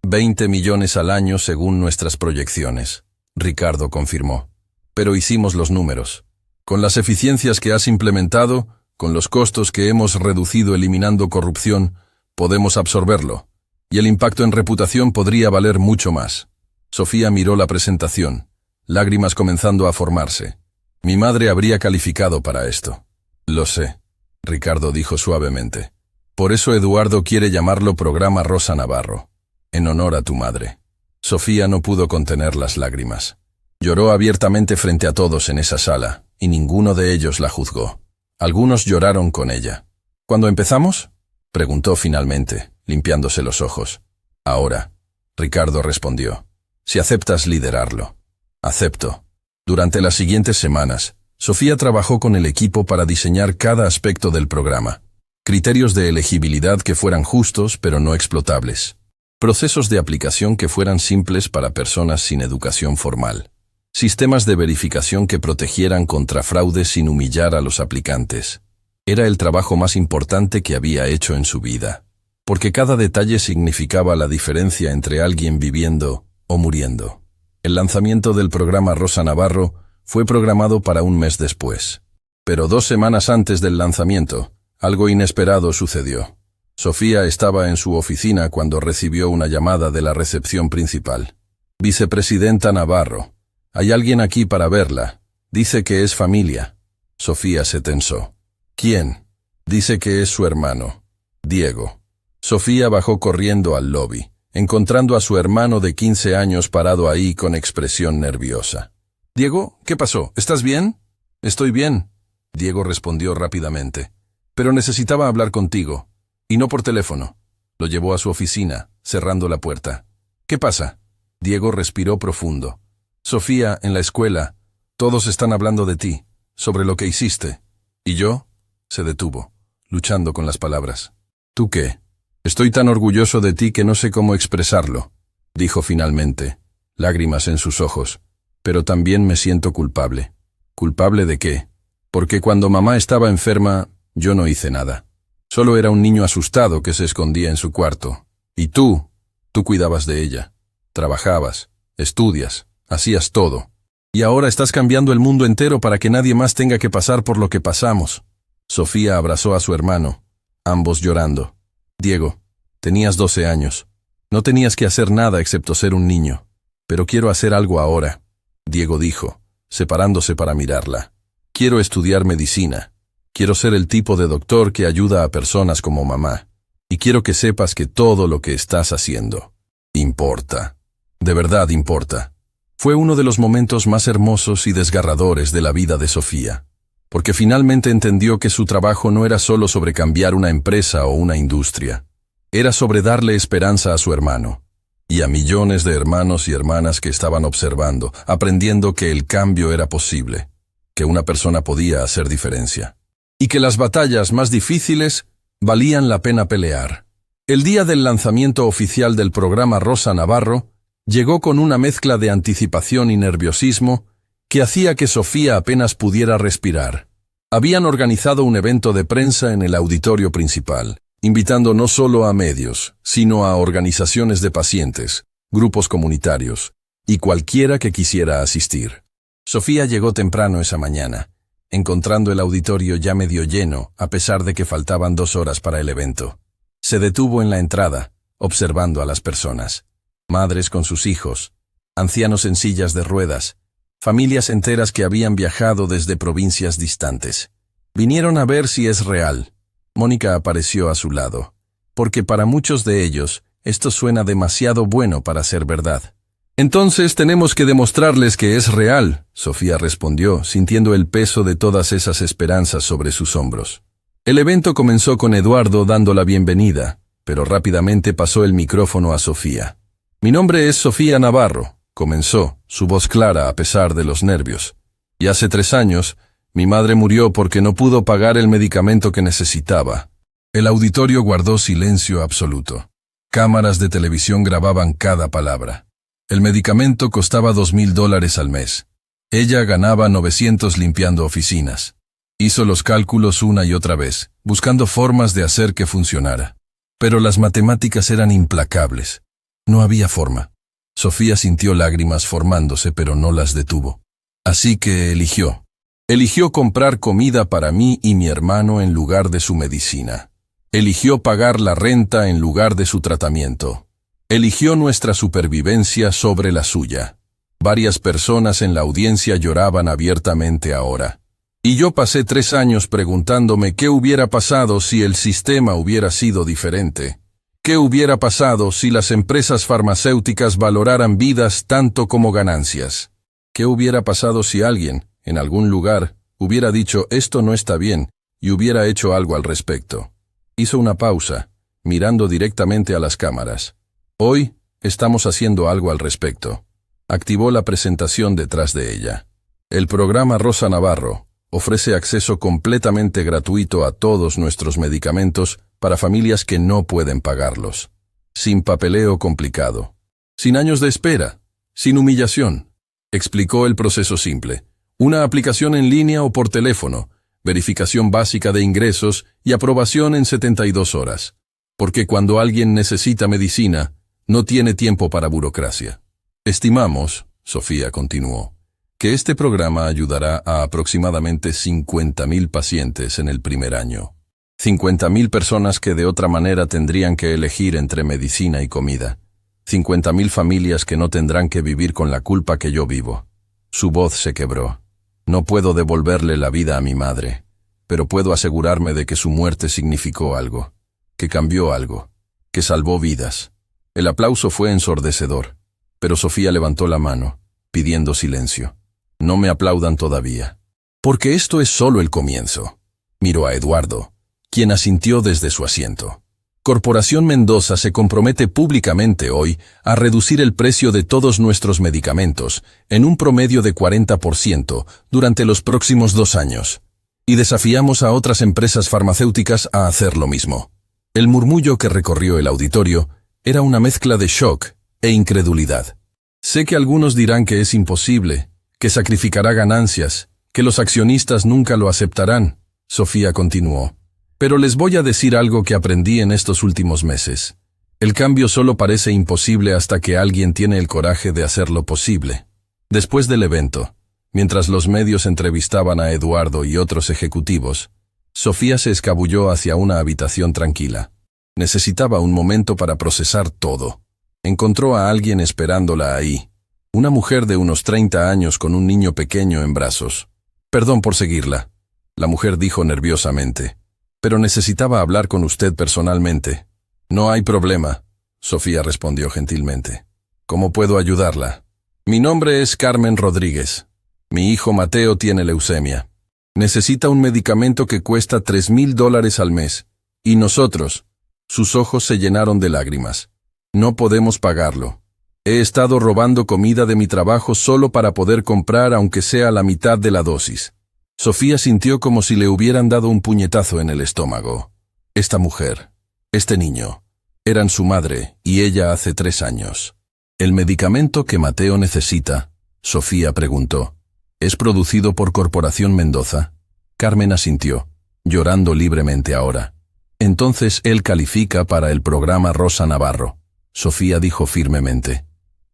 20 millones al año según nuestras proyecciones, Ricardo confirmó. Pero hicimos los números. Con las eficiencias que has implementado, con los costos que hemos reducido eliminando corrupción, podemos absorberlo. Y el impacto en reputación podría valer mucho más. Sofía miró la presentación, lágrimas comenzando a formarse. Mi madre habría calificado para esto. Lo sé, Ricardo dijo suavemente. Por eso Eduardo quiere llamarlo Programa Rosa Navarro. En honor a tu madre. Sofía no pudo contener las lágrimas. Lloró abiertamente frente a todos en esa sala, y ninguno de ellos la juzgó. Algunos lloraron con ella. ¿Cuándo empezamos?, preguntó finalmente, limpiándose los ojos. Ahora, Ricardo respondió. Si aceptas liderarlo. Acepto. Durante las siguientes semanas, Sofía trabajó con el equipo para diseñar cada aspecto del programa. Criterios de elegibilidad que fueran justos pero no explotables. Procesos de aplicación que fueran simples para personas sin educación formal. Sistemas de verificación que protegieran contra fraude sin humillar a los aplicantes. Era el trabajo más importante que había hecho en su vida, porque cada detalle significaba la diferencia entre alguien viviendo o muriendo. El lanzamiento del programa Rosa Navarro fue programado para un mes después. Pero 2 semanas antes del lanzamiento, algo inesperado sucedió. Sofía estaba en su oficina cuando recibió una llamada de la recepción principal. Vicepresidenta Navarro, hay alguien aquí para verla. Dice que es familia. Sofía se tensó. ¿Quién? Dice que es su hermano, Diego. Sofía bajó corriendo al lobby, encontrando a su hermano de 15 años parado ahí con expresión nerviosa. «Diego, ¿qué pasó? ¿Estás bien?» «Estoy bien», Diego respondió rápidamente. «Pero necesitaba hablar contigo. Y no por teléfono. Lo llevó a su oficina, cerrando la puerta. ¿Qué pasa? Diego respiró profundo. Sofía, en la escuela, todos están hablando de ti, sobre lo que hiciste. ¿Y yo? Se detuvo, luchando con las palabras. ¿Tú qué? Estoy tan orgulloso de ti que no sé cómo expresarlo, dijo finalmente, lágrimas en sus ojos. Pero también me siento culpable. ¿Culpable de qué? Porque cuando mamá estaba enferma, yo no hice nada. Solo era un niño asustado que se escondía en su cuarto. Y tú cuidabas de ella. Trabajabas, estudias, hacías todo. Y ahora estás cambiando el mundo entero para que nadie más tenga que pasar por lo que pasamos. Sofía abrazó a su hermano, ambos llorando. Diego, tenías 12 años. No tenías que hacer nada excepto ser un niño. Pero quiero hacer algo ahora, Diego dijo, separándose para mirarla. Quiero estudiar medicina. Quiero ser el tipo de doctor que ayuda a personas como mamá. Y quiero que sepas que todo lo que estás haciendo importa. De verdad importa. Fue uno de los momentos más hermosos y desgarradores de la vida de Sofía, porque finalmente entendió que su trabajo no era solo sobre cambiar una empresa o una industria. Era sobre darle esperanza a su hermano, y a millones de hermanos y hermanas que estaban observando, aprendiendo que el cambio era posible, que una persona podía hacer diferencia, y que las batallas más difíciles valían la pena pelear. El día del lanzamiento oficial del programa Rosa Navarro llegó con una mezcla de anticipación y nerviosismo que hacía que Sofía apenas pudiera respirar. Habían organizado un evento de prensa en el auditorio principal, invitando no solo a medios, sino a organizaciones de pacientes, grupos comunitarios, y cualquiera que quisiera asistir. Sofía llegó temprano esa mañana, encontrando el auditorio ya medio lleno, a pesar de que faltaban 2 horas para el evento. Se detuvo en la entrada, observando a las personas. Madres con sus hijos, ancianos en sillas de ruedas, familias enteras que habían viajado desde provincias distantes. Vinieron a ver si es real. Mónica apareció a su lado, porque para muchos de ellos esto suena demasiado bueno para ser verdad. Entonces tenemos que demostrarles que es real, Sofía respondió, sintiendo el peso de todas esas esperanzas sobre sus hombros. El evento comenzó con Eduardo dando la bienvenida, pero rápidamente pasó el micrófono a Sofía. Mi nombre es Sofía Navarro, comenzó, su voz clara a pesar de los nervios. Y hace 3 años, mi madre murió porque no pudo pagar el medicamento que necesitaba. El auditorio guardó silencio absoluto. Cámaras de televisión grababan cada palabra. El medicamento costaba $2,000 al mes. Ella ganaba 900 limpiando oficinas. Hizo los cálculos una y otra vez, buscando formas de hacer que funcionara. Pero las matemáticas eran implacables. No había forma. Sofía sintió lágrimas formándose, pero no las detuvo. Así que eligió. Eligió comprar comida para mí y mi hermano en lugar de su medicina. Eligió pagar la renta en lugar de su tratamiento. Eligió nuestra supervivencia sobre la suya. Varias personas en la audiencia lloraban abiertamente ahora. Y yo pasé 3 años preguntándome qué hubiera pasado si el sistema hubiera sido diferente. ¿Qué hubiera pasado si las empresas farmacéuticas valoraran vidas tanto como ganancias? ¿Qué hubiera pasado si alguien, en algún lugar, hubiera dicho esto no está bien y hubiera hecho algo al respecto? Hizo una pausa, mirando directamente a las cámaras. Hoy estamos haciendo algo al respecto. Activó la presentación detrás de ella. El programa Rosa Navarro ofrece acceso completamente gratuito a todos nuestros medicamentos para familias que no pueden pagarlos. Sin papeleo complicado. Sin años de espera. Sin humillación. Explicó el proceso simple. Una aplicación en línea o por teléfono. Verificación básica de ingresos y aprobación en 72 horas. Porque cuando alguien necesita medicina, no tiene tiempo para burocracia. Estimamos, Sofía continuó, que este programa ayudará a aproximadamente 50,000 pacientes en el primer año. 50,000 personas que de otra manera tendrían que elegir entre medicina y comida. 50,000 familias que no tendrán que vivir con la culpa que yo vivo. Su voz se quebró. No puedo devolverle la vida a mi madre, pero puedo asegurarme de que su muerte significó algo, que cambió algo, que salvó vidas. El aplauso fue ensordecedor, pero Sofía levantó la mano, pidiendo silencio. No me aplaudan todavía, porque esto es solo el comienzo. Miró a Eduardo, quien asintió desde su asiento. Corporación Mendoza se compromete públicamente hoy a reducir el precio de todos nuestros medicamentos en un promedio de 40% durante los próximos 2 años. Y desafiamos a otras empresas farmacéuticas a hacer lo mismo. El murmullo que recorrió el auditorio era una mezcla de shock e incredulidad. Sé que algunos dirán que es imposible, que sacrificará ganancias, que los accionistas nunca lo aceptarán, Sofía continuó. Pero les voy a decir algo que aprendí en estos últimos meses. El cambio solo parece imposible hasta que alguien tiene el coraje de hacerlo posible. Después del evento, mientras los medios entrevistaban a Eduardo y otros ejecutivos, Sofía se escabulló hacia una habitación tranquila. Necesitaba un momento para procesar todo. Encontró a alguien esperándola ahí. Una mujer de unos 30 años con un niño pequeño en brazos. Perdón por seguirla, la mujer dijo nerviosamente. Pero necesitaba hablar con usted personalmente. No hay problema, Sofía respondió gentilmente. ¿Cómo puedo ayudarla? Mi nombre es Carmen Rodríguez. Mi hijo Mateo tiene leucemia. Necesita un medicamento que cuesta $3,000 al mes. Y nosotros. Sus ojos se llenaron de lágrimas. No podemos pagarlo. He estado robando comida de mi trabajo solo para poder comprar aunque sea la mitad de la dosis. Sofía sintió como si le hubieran dado un puñetazo en el estómago. Esta mujer, este niño, eran su madre y ella hace 3 años. ¿El medicamento que Mateo necesita?, Sofía preguntó. ¿Es producido por Corporación Mendoza? Carmen asintió, llorando libremente ahora. Entonces él califica para el programa Rosa Navarro, Sofía dijo firmemente.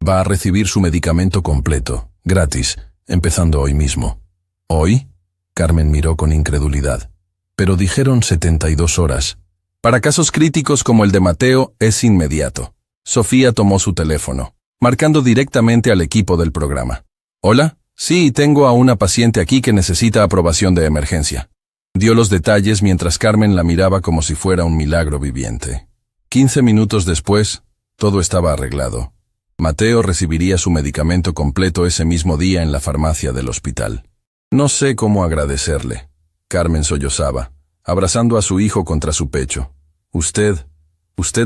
Va a recibir su medicamento completo, gratis, empezando hoy mismo. ¿Hoy? Carmen miró con incredulidad. Pero dijeron 72 horas. Para casos críticos como el de Mateo, es inmediato. Sofía tomó su teléfono, marcando directamente al equipo del programa. ¿Hola? Sí, tengo a una paciente aquí que necesita aprobación de emergencia. Dio los detalles mientras Carmen la miraba como si fuera un milagro viviente. 15 minutos después, todo estaba arreglado. Mateo recibiría su medicamento completo ese mismo día en la farmacia del hospital. No sé cómo agradecerle. Carmen sollozaba, abrazando a su hijo contra su pecho. Usted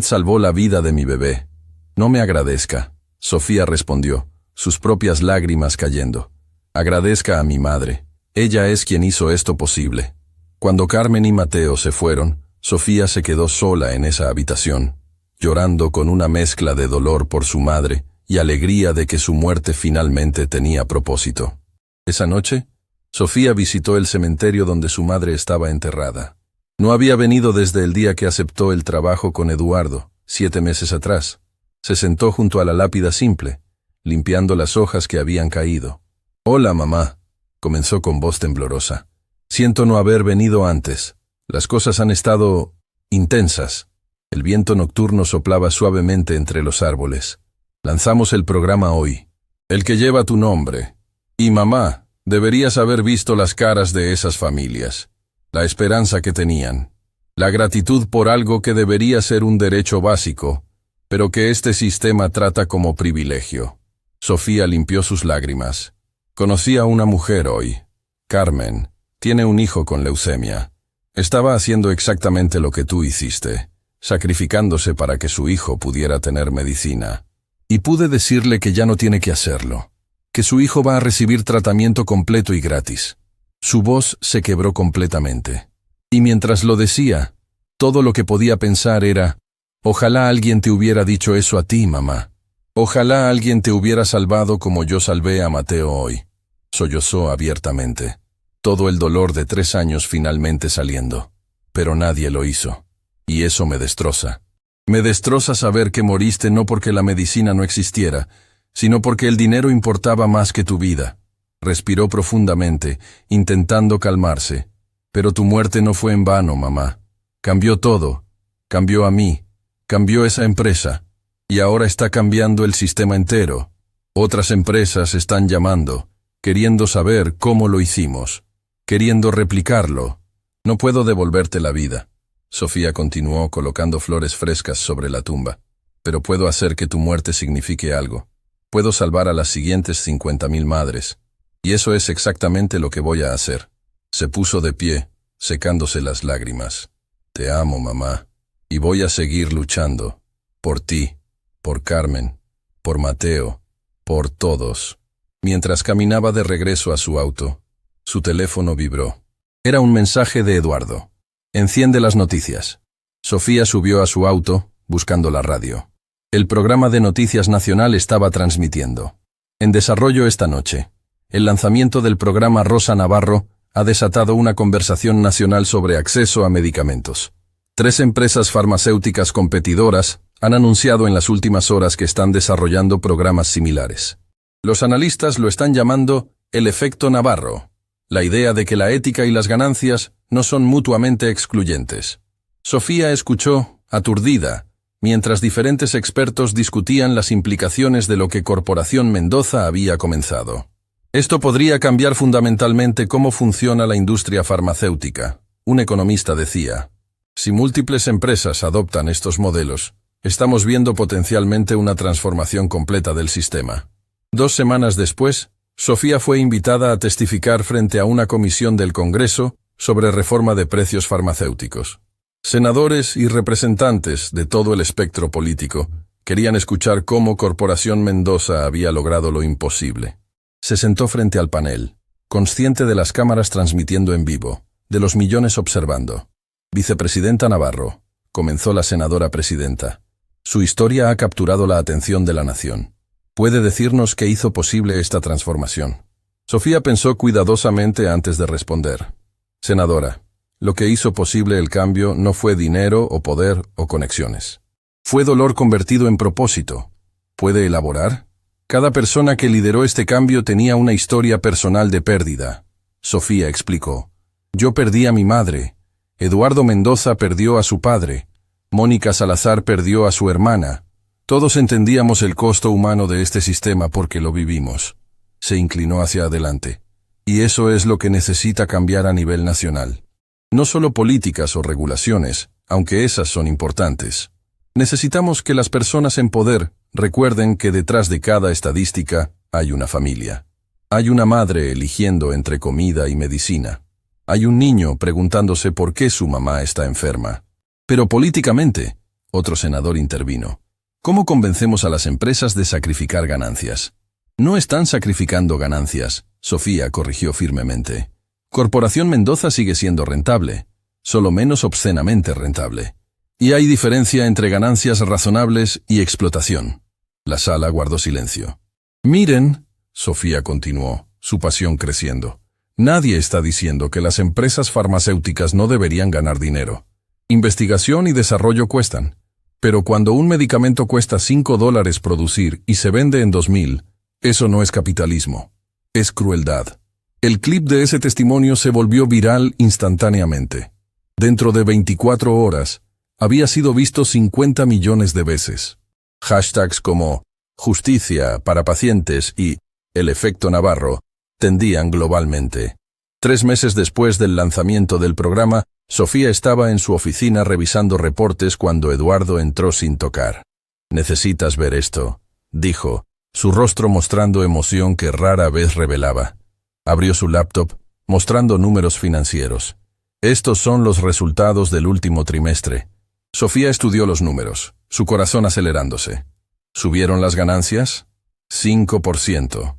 salvó la vida de mi bebé. No me agradezca, Sofía respondió, sus propias lágrimas cayendo. Agradezca a mi madre. Ella es quien hizo esto posible. Cuando Carmen y Mateo se fueron, Sofía se quedó sola en esa habitación, llorando con una mezcla de dolor por su madre y alegría de que su muerte finalmente tenía propósito. Esa noche, Sofía visitó el cementerio donde su madre estaba enterrada. No había venido desde el día que aceptó el trabajo con Eduardo, 7 meses atrás. Se sentó junto a la lápida simple, limpiando las hojas que habían caído. «Hola, mamá», comenzó con voz temblorosa. «Siento no haber venido antes. Las cosas han estado intensas». El viento nocturno soplaba suavemente entre los árboles. «Lanzamos el programa hoy, el que lleva tu nombre. Y mamá, deberías haber visto las caras de esas familias, la esperanza que tenían, la gratitud por algo que debería ser un derecho básico, pero que este sistema trata como privilegio». Sofía limpió sus lágrimas. «Conocí a una mujer hoy, Carmen, tiene un hijo con leucemia. Estaba haciendo exactamente lo que tú hiciste, sacrificándose para que su hijo pudiera tener medicina. Y pude decirle que ya no tiene que hacerlo, que su hijo va a recibir tratamiento completo y gratis». Su voz se quebró completamente. Y mientras lo decía, todo lo que podía pensar era, ojalá alguien te hubiera dicho eso a ti, mamá. Ojalá alguien te hubiera salvado como yo salvé a Mateo hoy. Sollozó abiertamente. Todo el dolor de 3 años finalmente saliendo. Pero nadie lo hizo. Y eso me destroza. Me destroza saber que moriste no porque la medicina no existiera, sino porque el dinero importaba más que tu vida. Respiró profundamente, intentando calmarse. Pero tu muerte no fue en vano, mamá. Cambió todo. Cambió a mí. Cambió esa empresa. Y ahora está cambiando el sistema entero. Otras empresas están llamando, queriendo saber cómo lo hicimos, queriendo replicarlo. No puedo devolverte la vida. Sofía continuó colocando flores frescas sobre la tumba. Pero puedo hacer que tu muerte signifique algo. Puedo salvar a las siguientes 50,000 madres. Y eso es exactamente lo que voy a hacer. Se puso de pie, secándose las lágrimas. Te amo, mamá. Y voy a seguir luchando. Por ti, por Carmen, por Mateo, por todos. Mientras caminaba de regreso a su auto, su teléfono vibró. Era un mensaje de Eduardo. Enciende las noticias. Sofía subió a su auto, buscando la radio. El programa de Noticias Nacional estaba transmitiendo. En desarrollo esta noche. El lanzamiento del programa Rosa Navarro ha desatado una conversación nacional sobre acceso a medicamentos. 3 empresas farmacéuticas competidoras han anunciado en las últimas horas que están desarrollando programas similares. Los analistas lo están llamando el efecto Navarro, la idea de que la ética y las ganancias no son mutuamente excluyentes. Sofía escuchó, aturdida, mientras diferentes expertos discutían las implicaciones de lo que Corporación Mendoza había comenzado. Esto podría cambiar fundamentalmente cómo funciona la industria farmacéutica. Un economista decía: si múltiples empresas adoptan estos modelos, estamos viendo potencialmente una transformación completa del sistema. 2 semanas después, Sofía fue invitada a testificar frente a una comisión del Congreso sobre reforma de precios farmacéuticos. Senadores y representantes de todo el espectro político querían escuchar cómo Corporación Mendoza había logrado lo imposible. Se sentó frente al panel, consciente de las cámaras transmitiendo en vivo, de los millones observando. Vicepresidenta Navarro, comenzó la senadora presidenta. Su historia ha capturado la atención de la nación. ¿Puede decirnos qué hizo posible esta transformación? Sofía pensó cuidadosamente antes de responder. Senadora, lo que hizo posible el cambio no fue dinero o poder o conexiones. Fue dolor convertido en propósito. ¿Puede elaborar? Cada persona que lideró este cambio tenía una historia personal de pérdida. Sofía explicó. Yo perdí a mi madre. Eduardo Mendoza perdió a su padre. Mónica Salazar perdió a su hermana. Todos entendíamos el costo humano de este sistema porque lo vivimos. Se inclinó hacia adelante. Y eso es lo que necesita cambiar a nivel nacional. No solo políticas o regulaciones, aunque esas son importantes. Necesitamos que las personas en poder recuerden que detrás de cada estadística hay una familia. Hay una madre eligiendo entre comida y medicina. Hay un niño preguntándose por qué su mamá está enferma. Pero políticamente, otro senador intervino. ¿Cómo convencemos a las empresas de sacrificar ganancias? No están sacrificando ganancias, Sofía corrigió firmemente. Corporación Mendoza sigue siendo rentable, solo menos obscenamente rentable. Y hay diferencia entre ganancias razonables y explotación. La sala guardó silencio. Miren, Sofía continuó, su pasión creciendo. Nadie está diciendo que las empresas farmacéuticas no deberían ganar dinero. Investigación y desarrollo cuestan. Pero cuando un medicamento cuesta $5 producir y se vende en 2,000, eso no es capitalismo. Es crueldad. El clip de ese testimonio se volvió viral instantáneamente. Dentro de 24 horas, había sido visto 50 millones de veces. Hashtags como justicia para pacientes y el efecto Navarro tendían globalmente. 3 meses después del lanzamiento del programa, Sofía estaba en su oficina revisando reportes cuando Eduardo entró sin tocar. «Necesitas ver esto», dijo, su rostro mostrando emoción que rara vez revelaba. Abrió su laptop, mostrando números financieros. «Estos son los resultados del último trimestre». Sofía estudió los números, su corazón acelerándose. ¿Subieron las ganancias? 5%.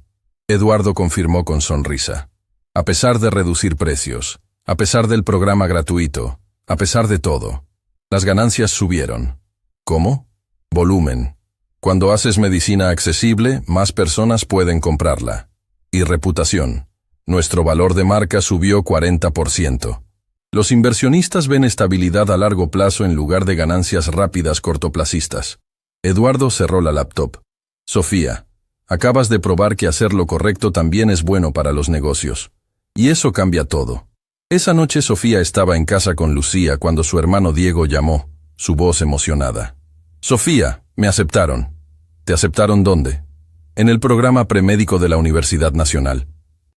Eduardo confirmó con sonrisa. A pesar de reducir precios, a pesar del programa gratuito, a pesar de todo, las ganancias subieron. ¿Cómo? Volumen. Cuando haces medicina accesible, más personas pueden comprarla. Y reputación. Nuestro valor de marca subió 40%. Los inversionistas ven estabilidad a largo plazo en lugar de ganancias rápidas cortoplacistas. Eduardo cerró la laptop. Sofía, acabas de probar que hacer lo correcto también es bueno para los negocios. Y eso cambia todo. Esa noche Sofía estaba en casa con Lucía cuando su hermano Diego llamó, su voz emocionada. Sofía, me aceptaron. ¿Te aceptaron dónde? En el programa premédico de la Universidad Nacional.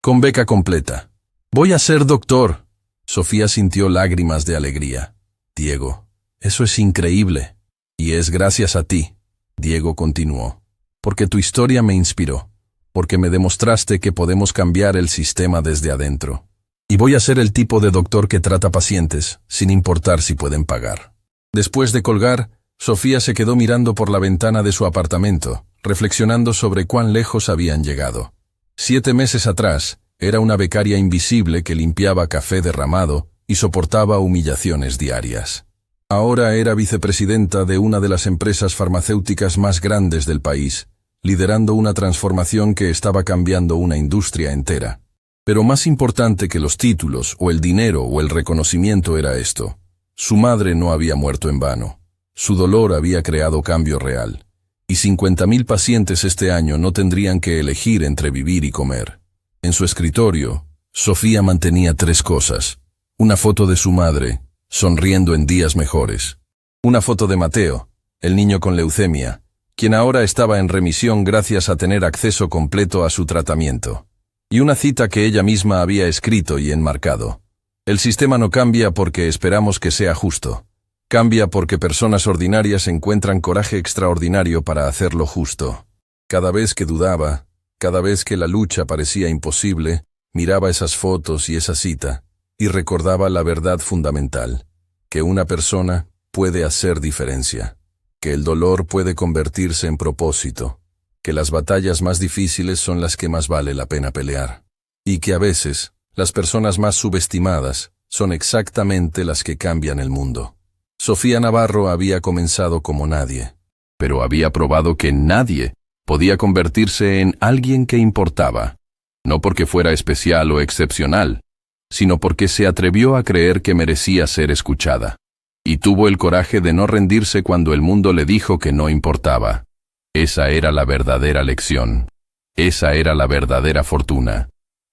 Con beca completa. Voy a ser doctor. Sofía sintió lágrimas de alegría. Diego, eso es increíble. Y es gracias a ti, Diego continuó. Porque tu historia me inspiró. Porque me demostraste que podemos cambiar el sistema desde adentro. Y voy a ser el tipo de doctor que trata pacientes, sin importar si pueden pagar. Después de colgar, Sofía se quedó mirando por la ventana de su apartamento, reflexionando sobre cuán lejos habían llegado. 7 meses atrás, era una becaria invisible que limpiaba café derramado y soportaba humillaciones diarias. Ahora era vicepresidenta de una de las empresas farmacéuticas más grandes del país, liderando una transformación que estaba cambiando una industria entera. Pero más importante que los títulos, o el dinero, o el reconocimiento era esto. Su madre no había muerto en vano. Su dolor había creado cambio real. Y 50.000 pacientes este año no tendrían que elegir entre vivir y comer. En su escritorio, Sofía mantenía 3 cosas. Una foto de su madre, sonriendo en días mejores. Una foto de Mateo, el niño con leucemia, quien ahora estaba en remisión gracias a tener acceso completo a su tratamiento. Y una cita que ella misma había escrito y enmarcado. El sistema no cambia porque esperamos que sea justo. Cambia porque personas ordinarias encuentran coraje extraordinario para hacerlo justo. Cada vez que dudaba, cada vez que la lucha parecía imposible, miraba esas fotos y esa cita, y recordaba la verdad fundamental, que una persona puede hacer diferencia, que el dolor puede convertirse en propósito, que las batallas más difíciles son las que más vale la pena pelear, y que a veces, las personas más subestimadas son exactamente las que cambian el mundo. Sofía Navarro había comenzado como nadie, pero había probado que nadie podía convertirse en alguien que importaba, no porque fuera especial o excepcional, sino porque se atrevió a creer que merecía ser escuchada, y tuvo el coraje de no rendirse cuando el mundo le dijo que no importaba. Esa era la verdadera lección, esa era la verdadera fortuna,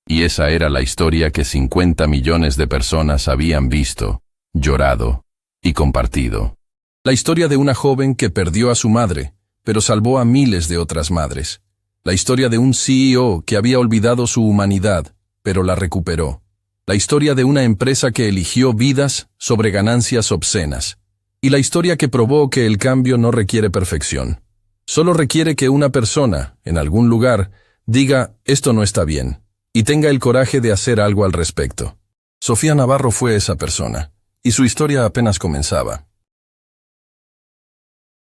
y esa era la historia que 50 millones de personas habían visto, llorado y compartido. La historia de una joven que perdió a su madre, pero salvó a miles de otras madres. La historia de un CEO que había olvidado su humanidad, pero la recuperó. La historia de una empresa que eligió vidas sobre ganancias obscenas. Y la historia que probó que el cambio no requiere perfección. Solo requiere que una persona, en algún lugar, diga, esto no está bien, y tenga el coraje de hacer algo al respecto. Sofía Navarro fue esa persona, y su historia apenas comenzaba.